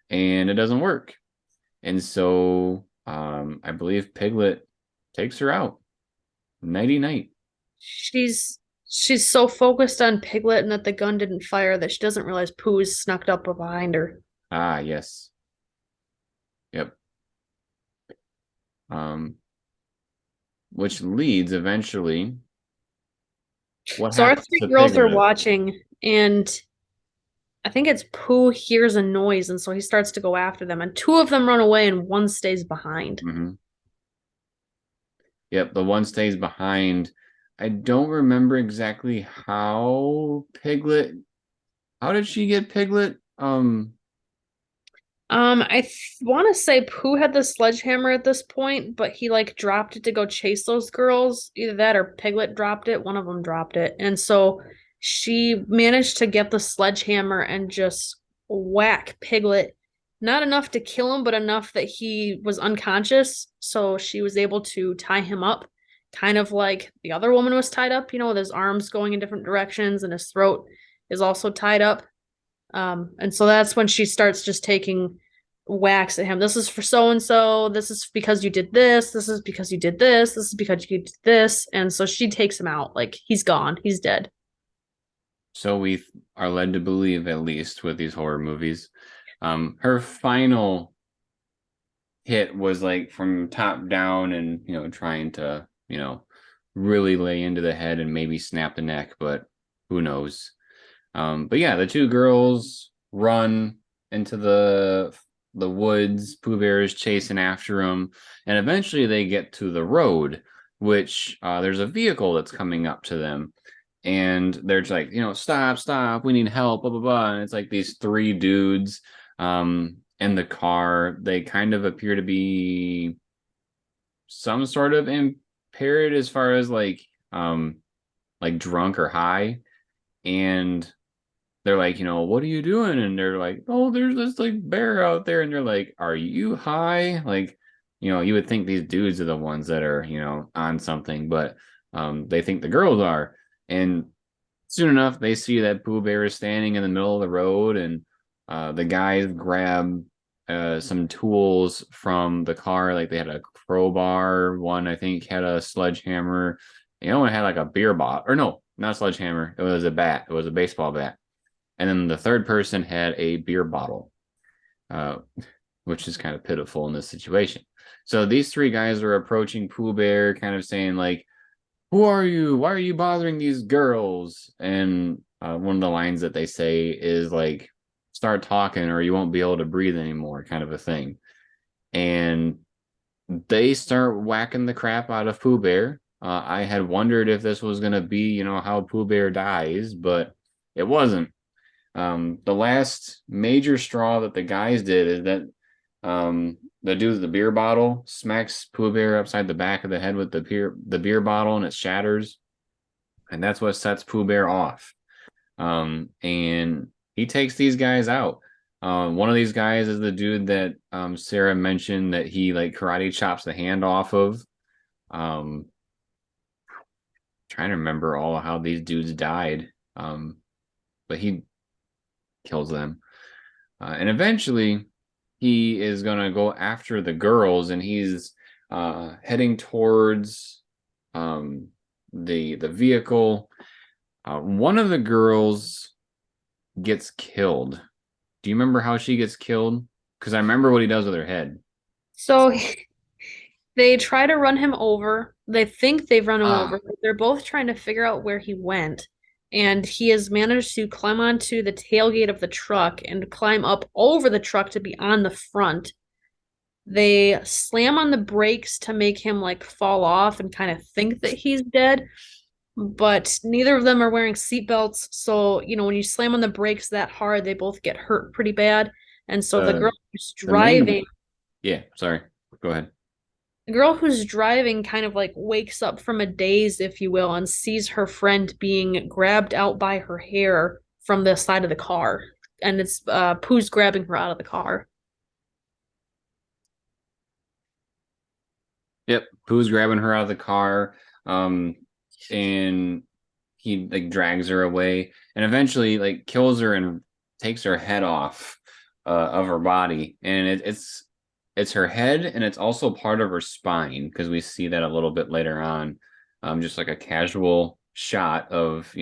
and it doesn't work. And so I believe Piglet takes her out. Nighty night. She's so focused on Piglet and that the gun didn't fire that she doesn't realize Pooh's snuck up behind her. Ah, yes. Yep. Um, which leads eventually. What So our happens three to girls are Piglet? watching, and I think it's Pooh hears a noise, and so he starts to go after them, and two of them run away, and one stays behind. Hmm. Yep, the one stays behind. I don't remember exactly how Piglet. How did she get Piglet? I want to say Pooh had the sledgehammer at this point, but he like dropped it to go chase those girls. Either that or Piglet dropped it. One of them dropped it. And so she managed to get the sledgehammer and just whack Piglet. Not enough to kill him, but enough that he was unconscious. So she was able to tie him up, kind of like the other woman was tied up, with his arms going in different directions and his throat is also tied up. And so that's when she starts just taking whacks at him. This is for so and so. This is because you did this. This is because you did this. This is because you did this. And so she takes him out. Like he's gone. He's dead. So we are led to believe, at least with these horror movies, her final hit was like from top down and trying to really lay into the head and maybe snap the neck, but who knows. But yeah, the two girls run into the woods. Pooh Bear is chasing after them, and eventually they get to the road, which there's a vehicle that's coming up to them, and they're just like, stop, stop, we need help, blah blah blah. And it's like these three dudes in the car. They kind of appear to be some sort of impaired as far as like drunk or high, and they're like, what are you doing? And they're like, oh, there's this like bear out there. And they're like, are you high? Like, you would think these dudes are the ones that are, on something, but they think the girls are. And soon enough, they see that Pooh Bear is standing in the middle of the road, and the guys grab some tools from the car. Like they had a crowbar. One, I think, had a sledgehammer. One had like a beer bottle. Or no, not a sledgehammer. It was a bat. It was a baseball bat. And then the third person had a beer bottle, uh, which is kind of pitiful in this situation. So these three guys are approaching Pooh Bear, kind of saying like, "Who are you? Why are you bothering these girls?" And one of the lines that they say is like, "Start talking, or you won't be able to breathe anymore," kind of a thing. And they start whacking the crap out of Pooh Bear. I had wondered if this was going to be, how Pooh Bear dies, but it wasn't. The last major straw that the guys did is that the dude with the beer bottle smacks Pooh Bear upside the back of the head with the beer bottle, and it shatters, and that's what sets Pooh Bear off. And he takes these guys out. One of these guys is the dude that Sarah mentioned that he like karate chops the hand off of. Um, Trying to remember all of how these dudes died. But he kills them. And eventually he is gonna go after the girls, and he's heading towards um the vehicle. One of the girls gets killed. Do you remember how she gets killed? Because I remember what he does with her head. So they try to run him over. They think they've run him Ah, over, but they're both trying to figure out where he went. And he has managed to climb onto the tailgate of the truck and climb up over the truck to be on the front. They slam on the brakes to make him like fall off and kind of think that he's dead, but neither of them are wearing seatbelts. So, when you slam on the brakes that hard, they both get hurt pretty bad. And so the girl the who's the main driving yeah, sorry. Go ahead. The girl who's driving kind of like wakes up from a daze, if you will, and sees her friend being grabbed out by her hair from the side of the car. And it's Pooh's grabbing her out of the car. Yep, Pooh's grabbing her out of the car, um, and he like drags her away, and eventually like kills her and takes her head off of her body, and it's her head, and it's also part of her spine because we see that a little bit later on, just like a casual shot of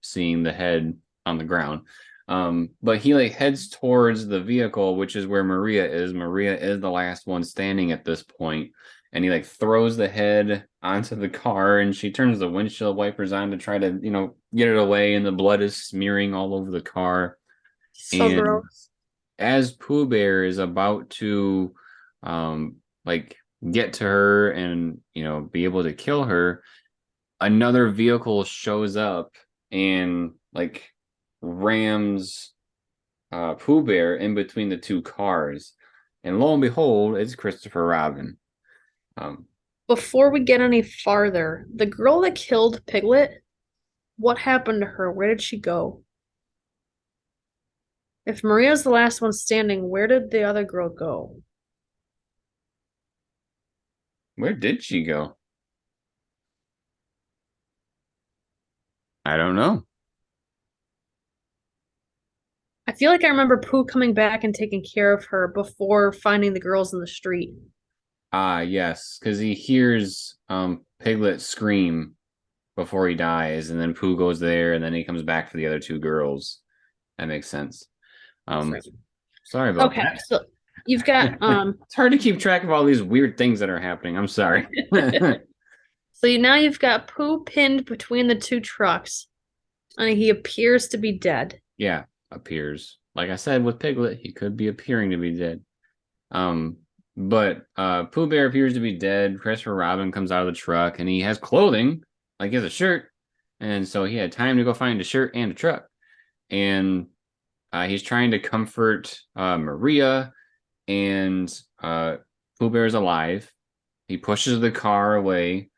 seeing the head on the ground. But he like heads towards the vehicle, which is where Maria is. Maria is the last one standing at this point, and he like throws the head onto the car, and she turns the windshield wipers on to try to get it away, and the blood is smearing all over the car. So And gross. as Pooh Bear is about to like get to her and be able to kill her, another vehicle shows up and like rams Pooh Bear in between the two cars, and lo and behold, it's Christopher Robin. um Before we get any farther, the girl that killed Piglet, what happened to her? Where did she go? If Maria's the last one standing, where did the other girl go? where did she go? I don't know. I feel like I remember Pooh coming back and taking care of her before finding the girls in the street. Ah, yes, because he hears Piglet scream before he dies, and then Pooh goes there, and then he comes back for the other two girls. That makes sense. Um, Sorry about Okay, that. so you've got It's hard to keep track of all these weird things that are happening. I'm sorry. now you've got Pooh pinned between the two trucks, and he appears to be dead. Yeah, appears. Like I said with Piglet, he could be appearing to be dead. Um, but Pooh Bear appears to be dead. Christopher Robin comes out of the truck, and he has clothing, like he has a shirt, and so he had time to go find a shirt and a truck. And he's trying to comfort Maria, and Pooh Bear is alive. He pushes the car away,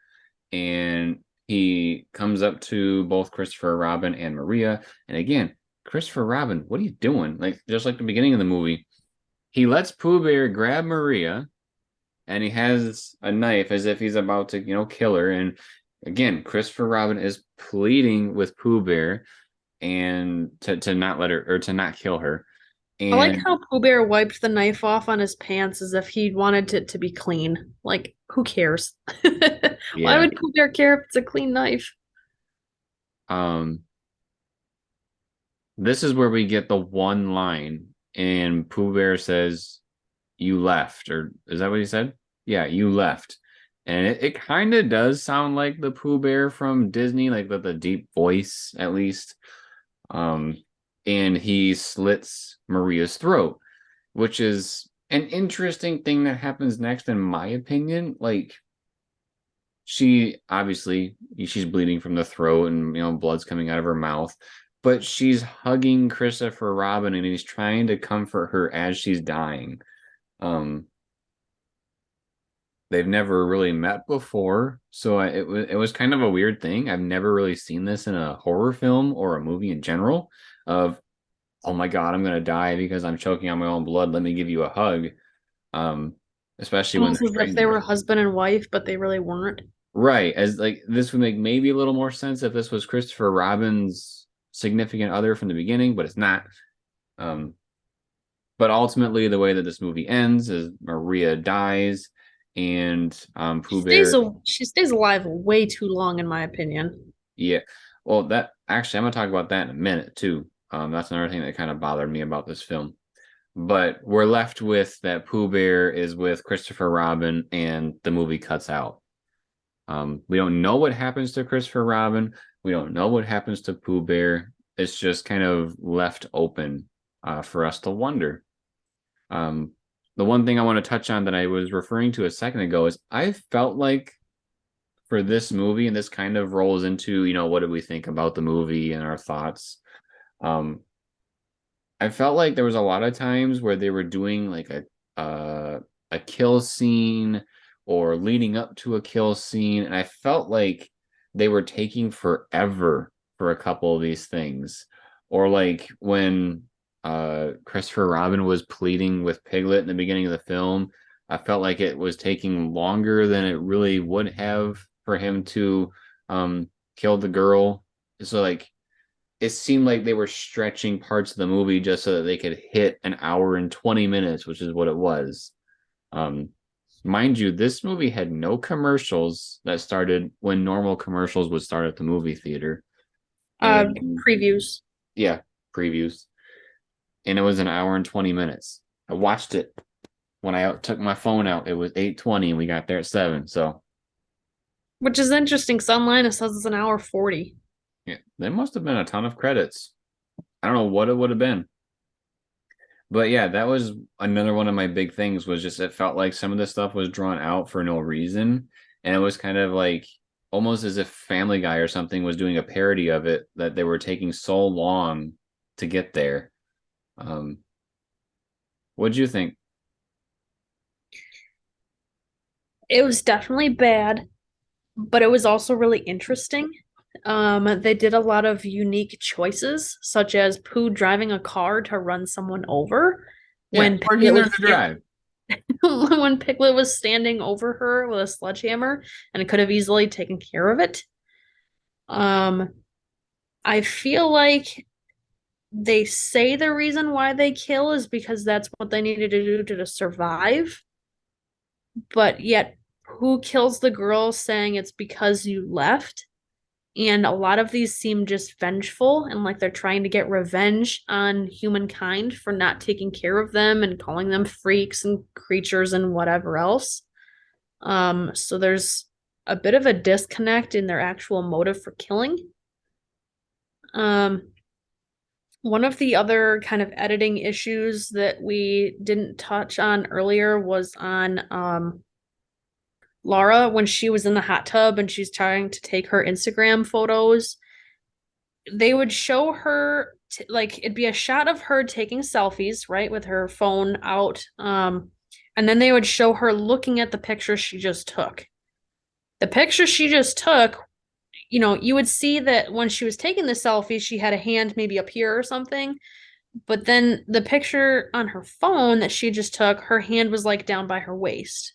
and he comes up to both Christopher Robin and Maria. And again, Christopher Robin, what are you doing? Like just like the beginning of the movie, he lets Pooh Bear grab Maria, and he has a knife as if he's about to, kill her. And again, Christopher Robin is pleading with Pooh Bear and to not let her, or to not kill her. I like And how Pooh Bear wiped the knife off on his pants as if he wanted it to be clean. Like, who cares? Why yeah, would Pooh Bear care if it's a clean knife? um, this is where we get the one line, and Pooh Bear says, "You left," or is that what he said? Yeah, you left. And it kind of does sound like the Pooh Bear from Disney, like with a deep voice, at least. Um, and he slits Maria's throat, which is an interesting thing that happens next, in my opinion. Like, she obviously she's bleeding from the throat and blood's coming out of her mouth, but she's hugging Christopher Robin and he's trying to comfort her as she's dying. Um, they've never really met before, so it was kind of a weird thing. I've never really seen this in a horror film or a movie in general. Of, oh my god, I'm gonna die because I'm choking on my own blood. Let me give you a hug. Um, Especially when Almost they're as if they strangers. were husband and wife, but they really weren't. Right. As like this would make maybe a little more sense if this was Christopher Robin's significant other from the beginning, but it's not. Um, but ultimately, the way that this movie ends is Maria dies, and Pooh Bear. She stays alive way too long, in my opinion. Yeah. Well, that actually, I'm gonna talk about that in a minute too. That's another thing that kind of bothered me about this film. But we're left with that Pooh Bear is with Christopher Robin, and the movie cuts out. We don't know what happens to Christopher Robin. We don't know what happens to Pooh Bear. It's just kind of left open for us to wonder. Um, the one thing I want to touch on that I was referring to a second ago is I felt like for this movie, and this kind of rolls into, what did we think about the movie and our thoughts. Um, I felt like there was a lot of times where they were doing like a kill scene or leading up to a kill scene, and I felt like they were taking forever for a couple of these things. Or like when Christopher Robin was pleading with Piglet in the beginning of the film, I felt like it was taking longer than it really would have for him to kill the girl. So like it seemed like they were stretching parts of the movie just so that they could hit an hour and 20 minutes, which is what it was. Um, Mind you, this movie had no commercials that started when normal commercials would start at the movie theater. And Previews. yeah, previews. And it was an hour and 20 minutes. I watched it when I took my phone out. It was 8:20 and we got there at 7. So Which is interesting because online it says it's an hour 40. yeah, there must have been a ton of credits. I don't know what it would have been. But yeah, that was another one of my big things was just it felt like some of the stuff was drawn out for no reason. And it was kind of like almost as if Family Guy or something was doing a parody of it, that they were taking so long to get there. Um, what'd you think? It was definitely bad, but it was also really interesting. They did a lot of unique choices, such as Pooh driving a car to run someone over Yeah, when or neither to Piglet drive. when Piglet was standing over her with a sledgehammer and could have easily taken care of it. Um, I feel like they say the reason why they kill is because that's what they needed to do to survive, but yet who kills the girl saying it's because you left? And a lot of these seem just vengeful and like they're trying to get revenge on humankind for not taking care of them and calling them freaks and creatures and whatever else. So there's a bit of a disconnect in their actual motive for killing. Um, One of the other kind of editing issues that we didn't touch on earlier was on Laura when she was in the hot tub and she's trying to take her Instagram photos. They would show her like it'd be a shot of her taking selfies, right, with her phone out. And then they would show her looking at the picture she just took. The picture she just took, you would see that when she was taking the selfie, she had a hand maybe up here or something. But then the picture on her phone that she just took, her hand was like down by her waist.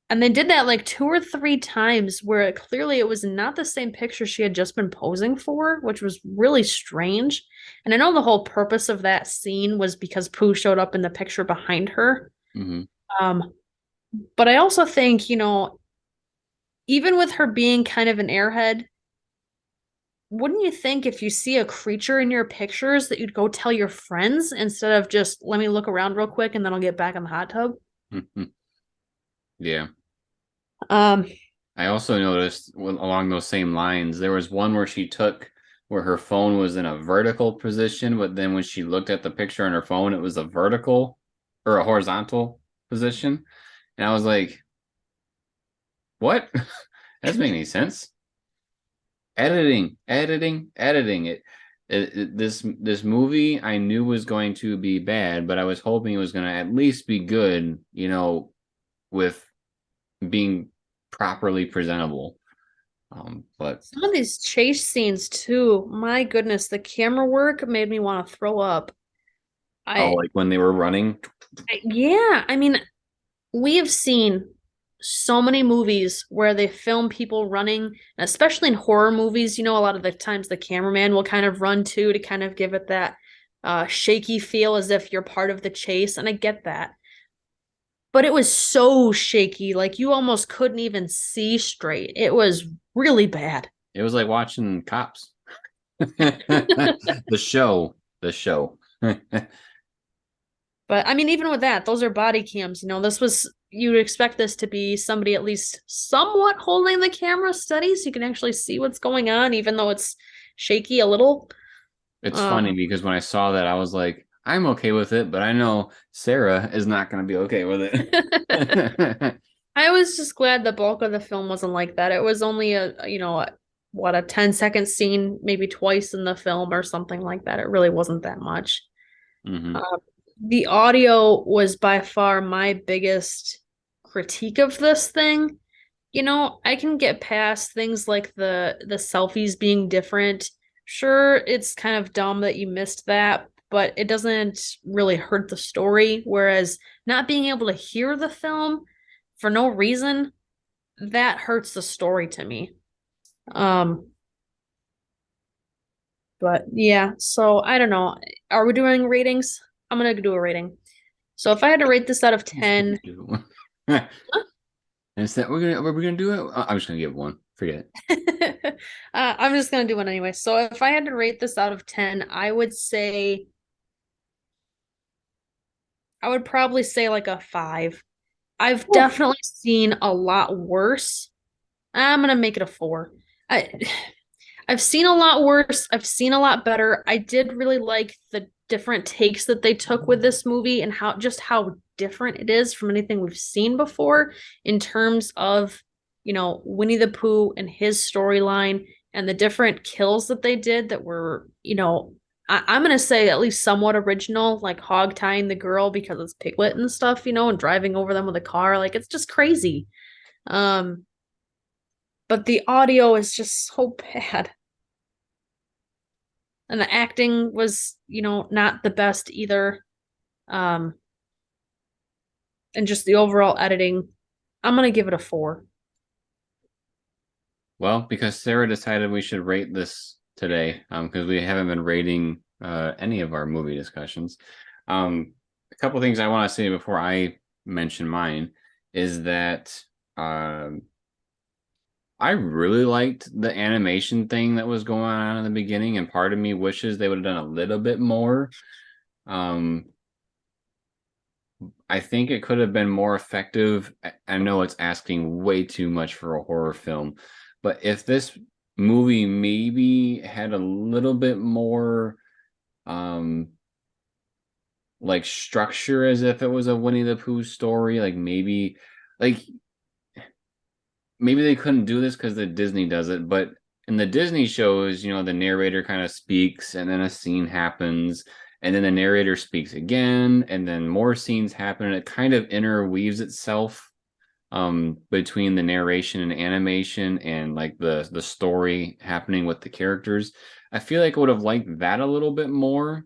And they did that like two or three times where clearly it was not the same picture she had just been posing for, which was really strange. And I know the whole purpose of that scene was because Pooh showed up in the picture behind her. Hmm. Um, but I also think, even with her being kind of an airhead, wouldn't you think if you see a creature in your pictures that you'd go tell your friends instead of just let me look around real quick and then I'll get back in the hot tub? Yeah. Um, I also noticed along those same lines, there was one where she took where her phone was in a vertical position, but then when she looked at the picture on her phone, it was a vertical or a horizontal position. And I was like, what? That doesn't make any sense. Editing. This movie I knew was going to be bad, but I was hoping it was going to at least be good, with being properly presentable. But some of these chase scenes too, my goodness, the camera work made me want to throw up. oh, I, like when they were running. yeah, I mean, we have seen so many movies where they film people running, and especially in horror movies, a lot of the times the cameraman will kind of run too to kind of give it that shaky feel as if you're part of the chase, and I get that. But it was so shaky, like you almost couldn't even see straight. It was really bad. It was like watching Cops. The show. The show. But I mean, even with that, those are body cams. You'd expect this to be somebody at least somewhat holding the camera steady so you can actually see what's going on, even though it's shaky a little. It's funny Um, because when I saw that, I was like, I'm okay with it, but I know Sarah is not going to be okay with it. I was just glad the bulk of the film wasn't like that. It was only a 10-second scene, maybe twice in the film or something like that. It really wasn't that much. Hmm. Uh, the audio was by far my biggest critique of this thing. I can get past things like the selfies being different. Sure, it's kind of dumb that you missed that, but it doesn't really hurt the story. Whereas not being able to hear the film for no reason, that hurts the story to me. Um, but yeah, so I don't know. Are we doing ratings? I'm gonna do a rating. So if I had to rate this out of 10, Instead, we're gonna do it. I'm just gonna give one. Forget I'm just gonna do one anyway. So if I had to rate this out of 10, I would probably say like a 5. I've it. definitely seen a lot worse. I'm gonna make it a 4. I I've seen a lot worse. I've seen a lot better. I did really like the different takes that they took with this movie and how different it is from anything we've seen before in terms of, Winnie the Pooh and his storyline and the different kills that they did that were, I'm gonna say at least somewhat original, like hog tying the girl because it's Piglet and stuff, and driving over them with a car. Like it's just crazy. Um, but the audio is just so bad. And the acting was, not the best either. Um, and just the overall editing, I'm gonna give it a 4. Well, because Sarah decided we should rate this today, because we haven't been rating any of our movie discussions. A couple things I want to say before I mention mine is that um, I really liked the animation thing that was going on in the beginning, and part of me wishes they would have done a little bit more. Um, I think it could have been more effective. I know it's asking way too much for a horror film, but if this movie maybe had a little bit more um like structure as if it was a Winnie the Pooh story, like maybe they couldn't do this because the Disney does it, but in the Disney shows, the narrator kind of speaks and then a scene happens and then the narrator speaks again and then more scenes happen and it kind of interweaves itself between the narration and animation and like the story happening with the characters. I feel like I would have liked that a little bit more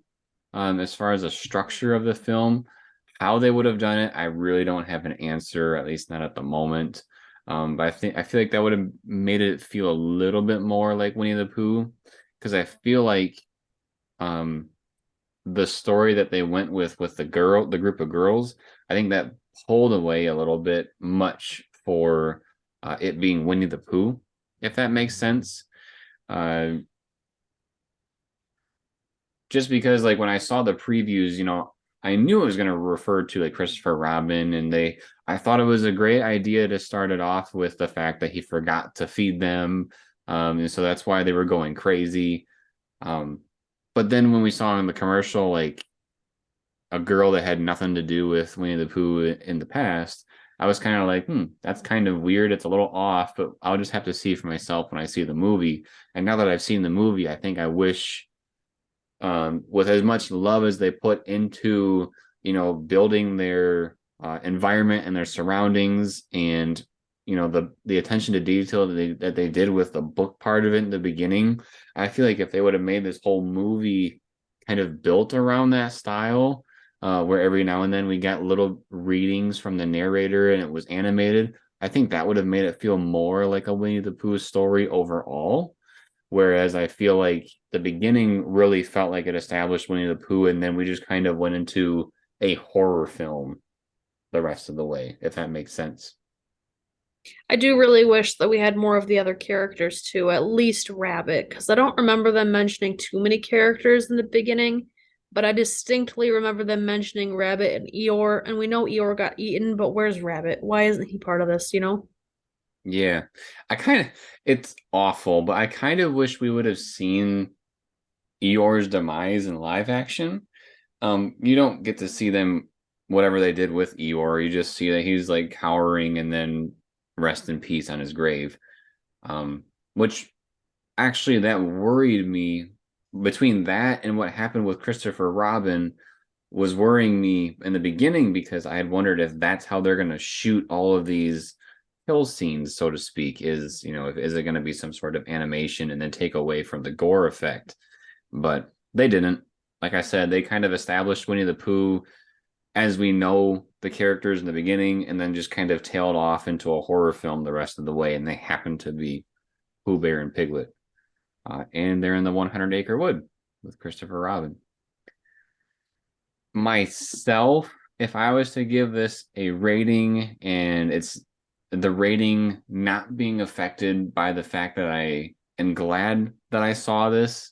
as far as the structure of the film. How they would have done it, I really don't have an answer, at least not at the moment. But I feel like that would have made it feel a little bit more like Winnie the Pooh, because I feel like um, the story that they went with the group of girls, I think that pulled away a little bit much for it being Winnie the Pooh, if that makes sense. Uh, just because like when I saw the previews, I knew it was going to refer to like Christopher Robin, and I thought it was a great idea to start it off with the fact that he forgot to feed them, and so that's why they were going crazy. Um, but then when we saw in the commercial, like a girl that had nothing to do with Winnie the Pooh in the past, I was kind of like, that's kind of weird. It's a little off, but I'll just have to see for myself when I see the movie. And now that I've seen the movie, I think I wish, with as much love as they put into, building their environment and their surroundings, and the attention to detail that they did with the book part of it in the beginning. I feel like if they would have made this whole movie kind of built around that style, where every now and then we got little readings from the narrator and it was animated, I think that would have made it feel more like a Winnie the Pooh story overall. Whereas I feel like the beginning really felt like it established Winnie the Pooh, and then we just kind of went into a horror film the rest of the way, if that makes sense. I do really wish that we had more of the other characters too, at least Rabbit, because I don't remember them mentioning too many characters in the beginning, but I distinctly remember them mentioning Rabbit and Eeyore, and we know Eeyore got eaten, but where's Rabbit? Why isn't he part of this, you know? Yeah. It's awful, but I kind of wish we would have seen Eeyore's demise in live action. You don't get to see them, whatever they did with Eeyore. You just see that he's like cowering and then rest in peace on his grave. Which actually that worried me. Between that and what happened with Christopher Robin was worrying me in the beginning, because I had wondered if that's how they're going to shoot all of these kill scenes, so to speak. Is it going to be some sort of animation and then take away from the gore effect? But they didn't. Like I said, they kind of established Winnie the Pooh as we know the characters in the beginning, and then just kind of tailed off into a horror film the rest of the way. And they happen to be Pooh Bear and Piglet, and they're in the 100 Acre Wood with Christopher Robin. Myself, if I was to give this a rating, and it's the rating not being affected by the fact that I am glad that I saw this,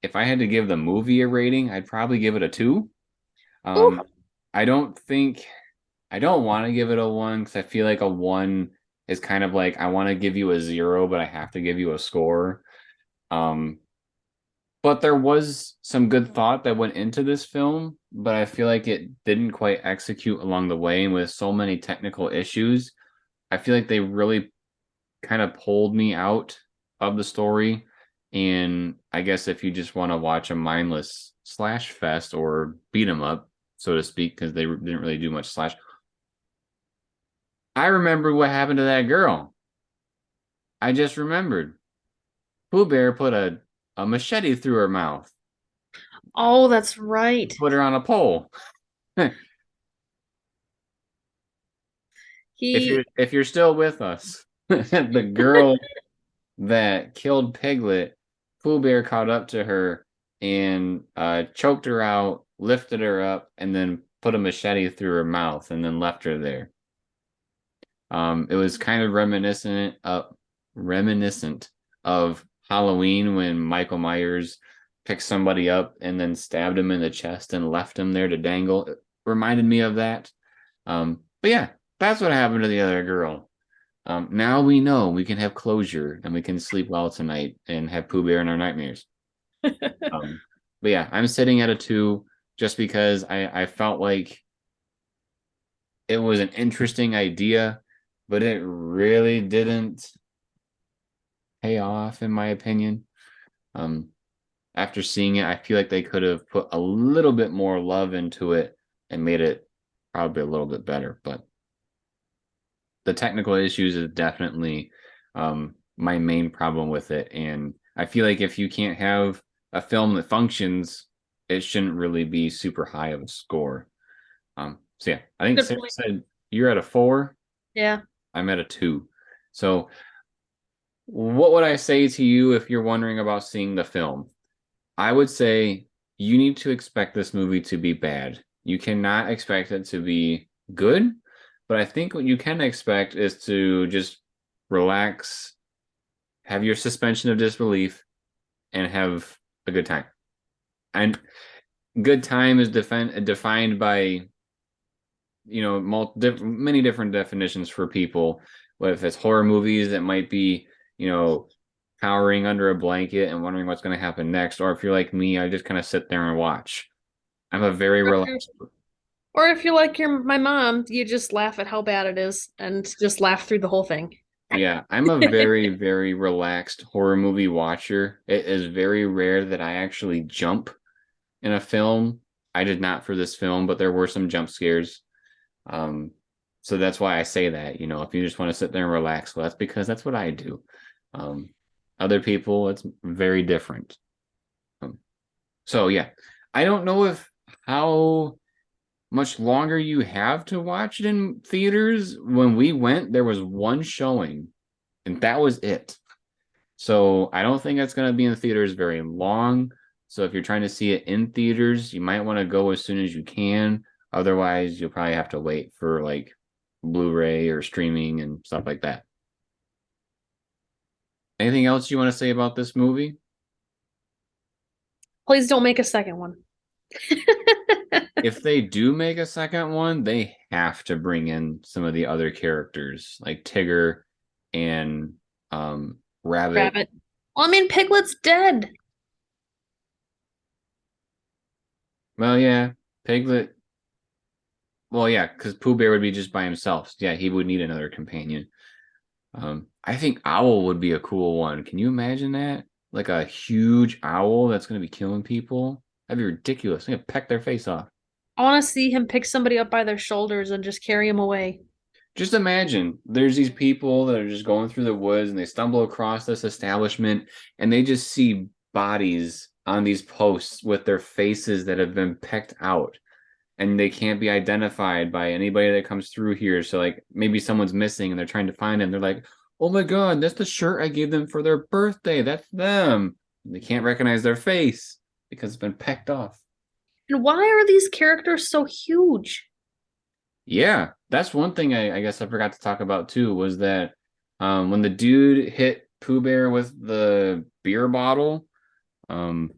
if I had to give the movie a rating, I'd probably give it a 2. Ooh, Um, I don't think I don't want to give it a 1, because I feel like a 1 is kind of like I want to give you a 0, but I have to give you a score. Um, but there was some good thought that went into this film, but I feel like it didn't quite execute along the way. And with so many technical issues, I feel like they really kind of pulled me out of the story. And I guess if you just want to watch a mindless slash fest or beat 'em up, so to speak, because they didn't really do much slash. I remember what happened to that girl. I just remembered. Pooh Bear put a machete through her mouth, oh, that's right. put her on a pole. If you're He, if you're still with us, the girl that killed Piglet, Pooh Bear caught up to her and choked her out, lifted her up, and then put a machete through her mouth and then left her there. It was kind of reminiscent of Halloween, when Michael Myers picked somebody up and then stabbed him in the chest and left him there to dangle. It reminded me of that. But yeah, that's what happened to the other girl. Now we know we can have closure and we can sleep well tonight and have Pooh Bear in our nightmares. Um, but yeah, I'm sitting at a 2, just because I felt like it was an interesting idea, but it really didn't pay off, in my opinion. Um, After seeing it, I feel like they could have put a little bit more love into it and made it probably a little bit better. But the technical issues is definitely my main problem with it. And I feel like if you can't have a film that functions, it shouldn't really be super high of a score. So yeah, I think good Sarah point. said you're at a 4. Yeah. I'm at a 2. So what would I say to you if you're wondering about seeing the film? I would say you need to expect this movie to be bad. You cannot expect it to be good, but I think what you can expect is to just relax, have your suspension of disbelief, and have a good time. And good time is defined by many different definitions for people. But if it's horror movies, it might be you know cowering under a blanket and wondering what's going to happen next. Or if you're like me, I just kind of sit there and watch. I'm a very Or if you're, relaxed. or if you're like your my mom, you just laugh at how bad it is and just laugh through the whole thing. Yeah, I'm a very, very relaxed horror movie watcher. It is very rare that I actually jump in a film. I did not for this film, but there were some jump scares. Um, so that's why I say that, if you just want to sit there and relax, well, that's because that's what I do. Um, Other people, it's very different. Um, so yeah, I don't know if how much longer you have to watch it in theaters. When we went, there was one showing, and that was it. So I don't think that's going to be in the theaters very long. So if you're trying to see it in theaters, you might want to go as soon as you can. Otherwise, you'll probably have to wait for like Blu-ray or streaming and stuff like that. Anything else you want to say about this movie? Please don't make a second one. If they do make a second one, they have to bring in some of the other characters like Tigger and Rabbit. Rabbit. Well, I mean, Piglet's dead. Well, yeah, Piglet. Well, yeah, because Pooh Bear would be just by himself. Yeah, he would need another companion. I think Owl would be a cool one. Can you imagine that? Like a huge owl that's going to be killing people? That'd be ridiculous. They're going to peck their face off. I want to see him pick somebody up by their shoulders and just carry him away. Just imagine there's these people that are just going through the woods and they stumble across this establishment and they just see bodies on these posts with their faces that have been pecked out and they can't be identified by anybody that comes through here. So like maybe someone's missing and they're trying to find him. They're like, "Oh my god, that's the shirt I gave them for their birthday. That's them." And they can't recognize their face because it's been pecked off. And why are these characters so huge? Yeah, that's one thing I guess I forgot to talk about too was that when the dude hit Pooh Bear with the beer bottle, um,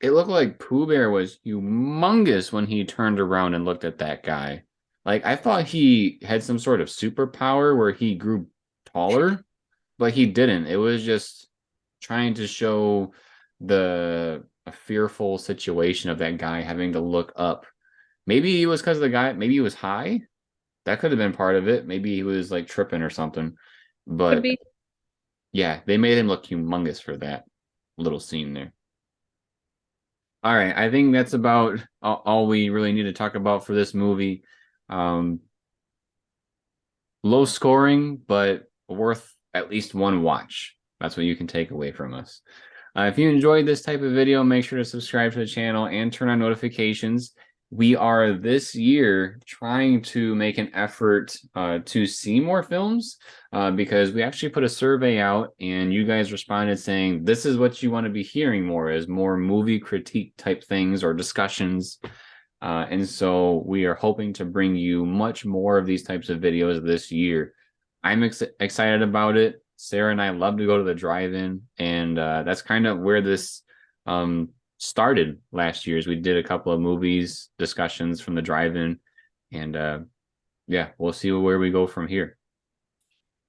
it looked like Pooh Bear was humongous when he turned around and looked at that guy. Like I thought he had some sort of superpower where he grew taller, but he didn't. It was just trying to show the a fearful situation of that guy having to look up. Maybe it was because the guy, maybe he was high. That could have been part of it. Maybe he was like tripping or something. Could But be. yeah, they made him look humongous for that little scene there. All right, I think that's about all we really need to talk about for this movie. Um, Low scoring, but worth at least one watch. That's what you can take away from us. If you enjoyed this type of video, make sure to subscribe to the channel and turn on notifications. We are this year trying to make an effort to see more films because we actually put a survey out and you guys responded saying this is what you want to be hearing more is more movie critique type things or discussions. And so we are hoping to bring you much more of these types of videos this year. I'm excited about it. Sarah and I love to go to the drive-in, and that's kind of where this started last year. Is we did a couple of movies discussions from the drive-in, and yeah, we'll see where we go from here.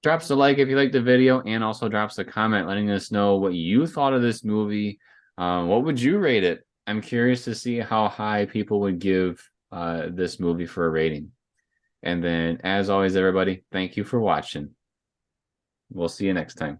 Drops a like if you liked the video, and also drops a comment letting us know what you thought of this movie. What would you rate it? I'm curious to see how high people would give this movie for a rating. And then, as always, everybody, thank you for watching. We'll see you next time.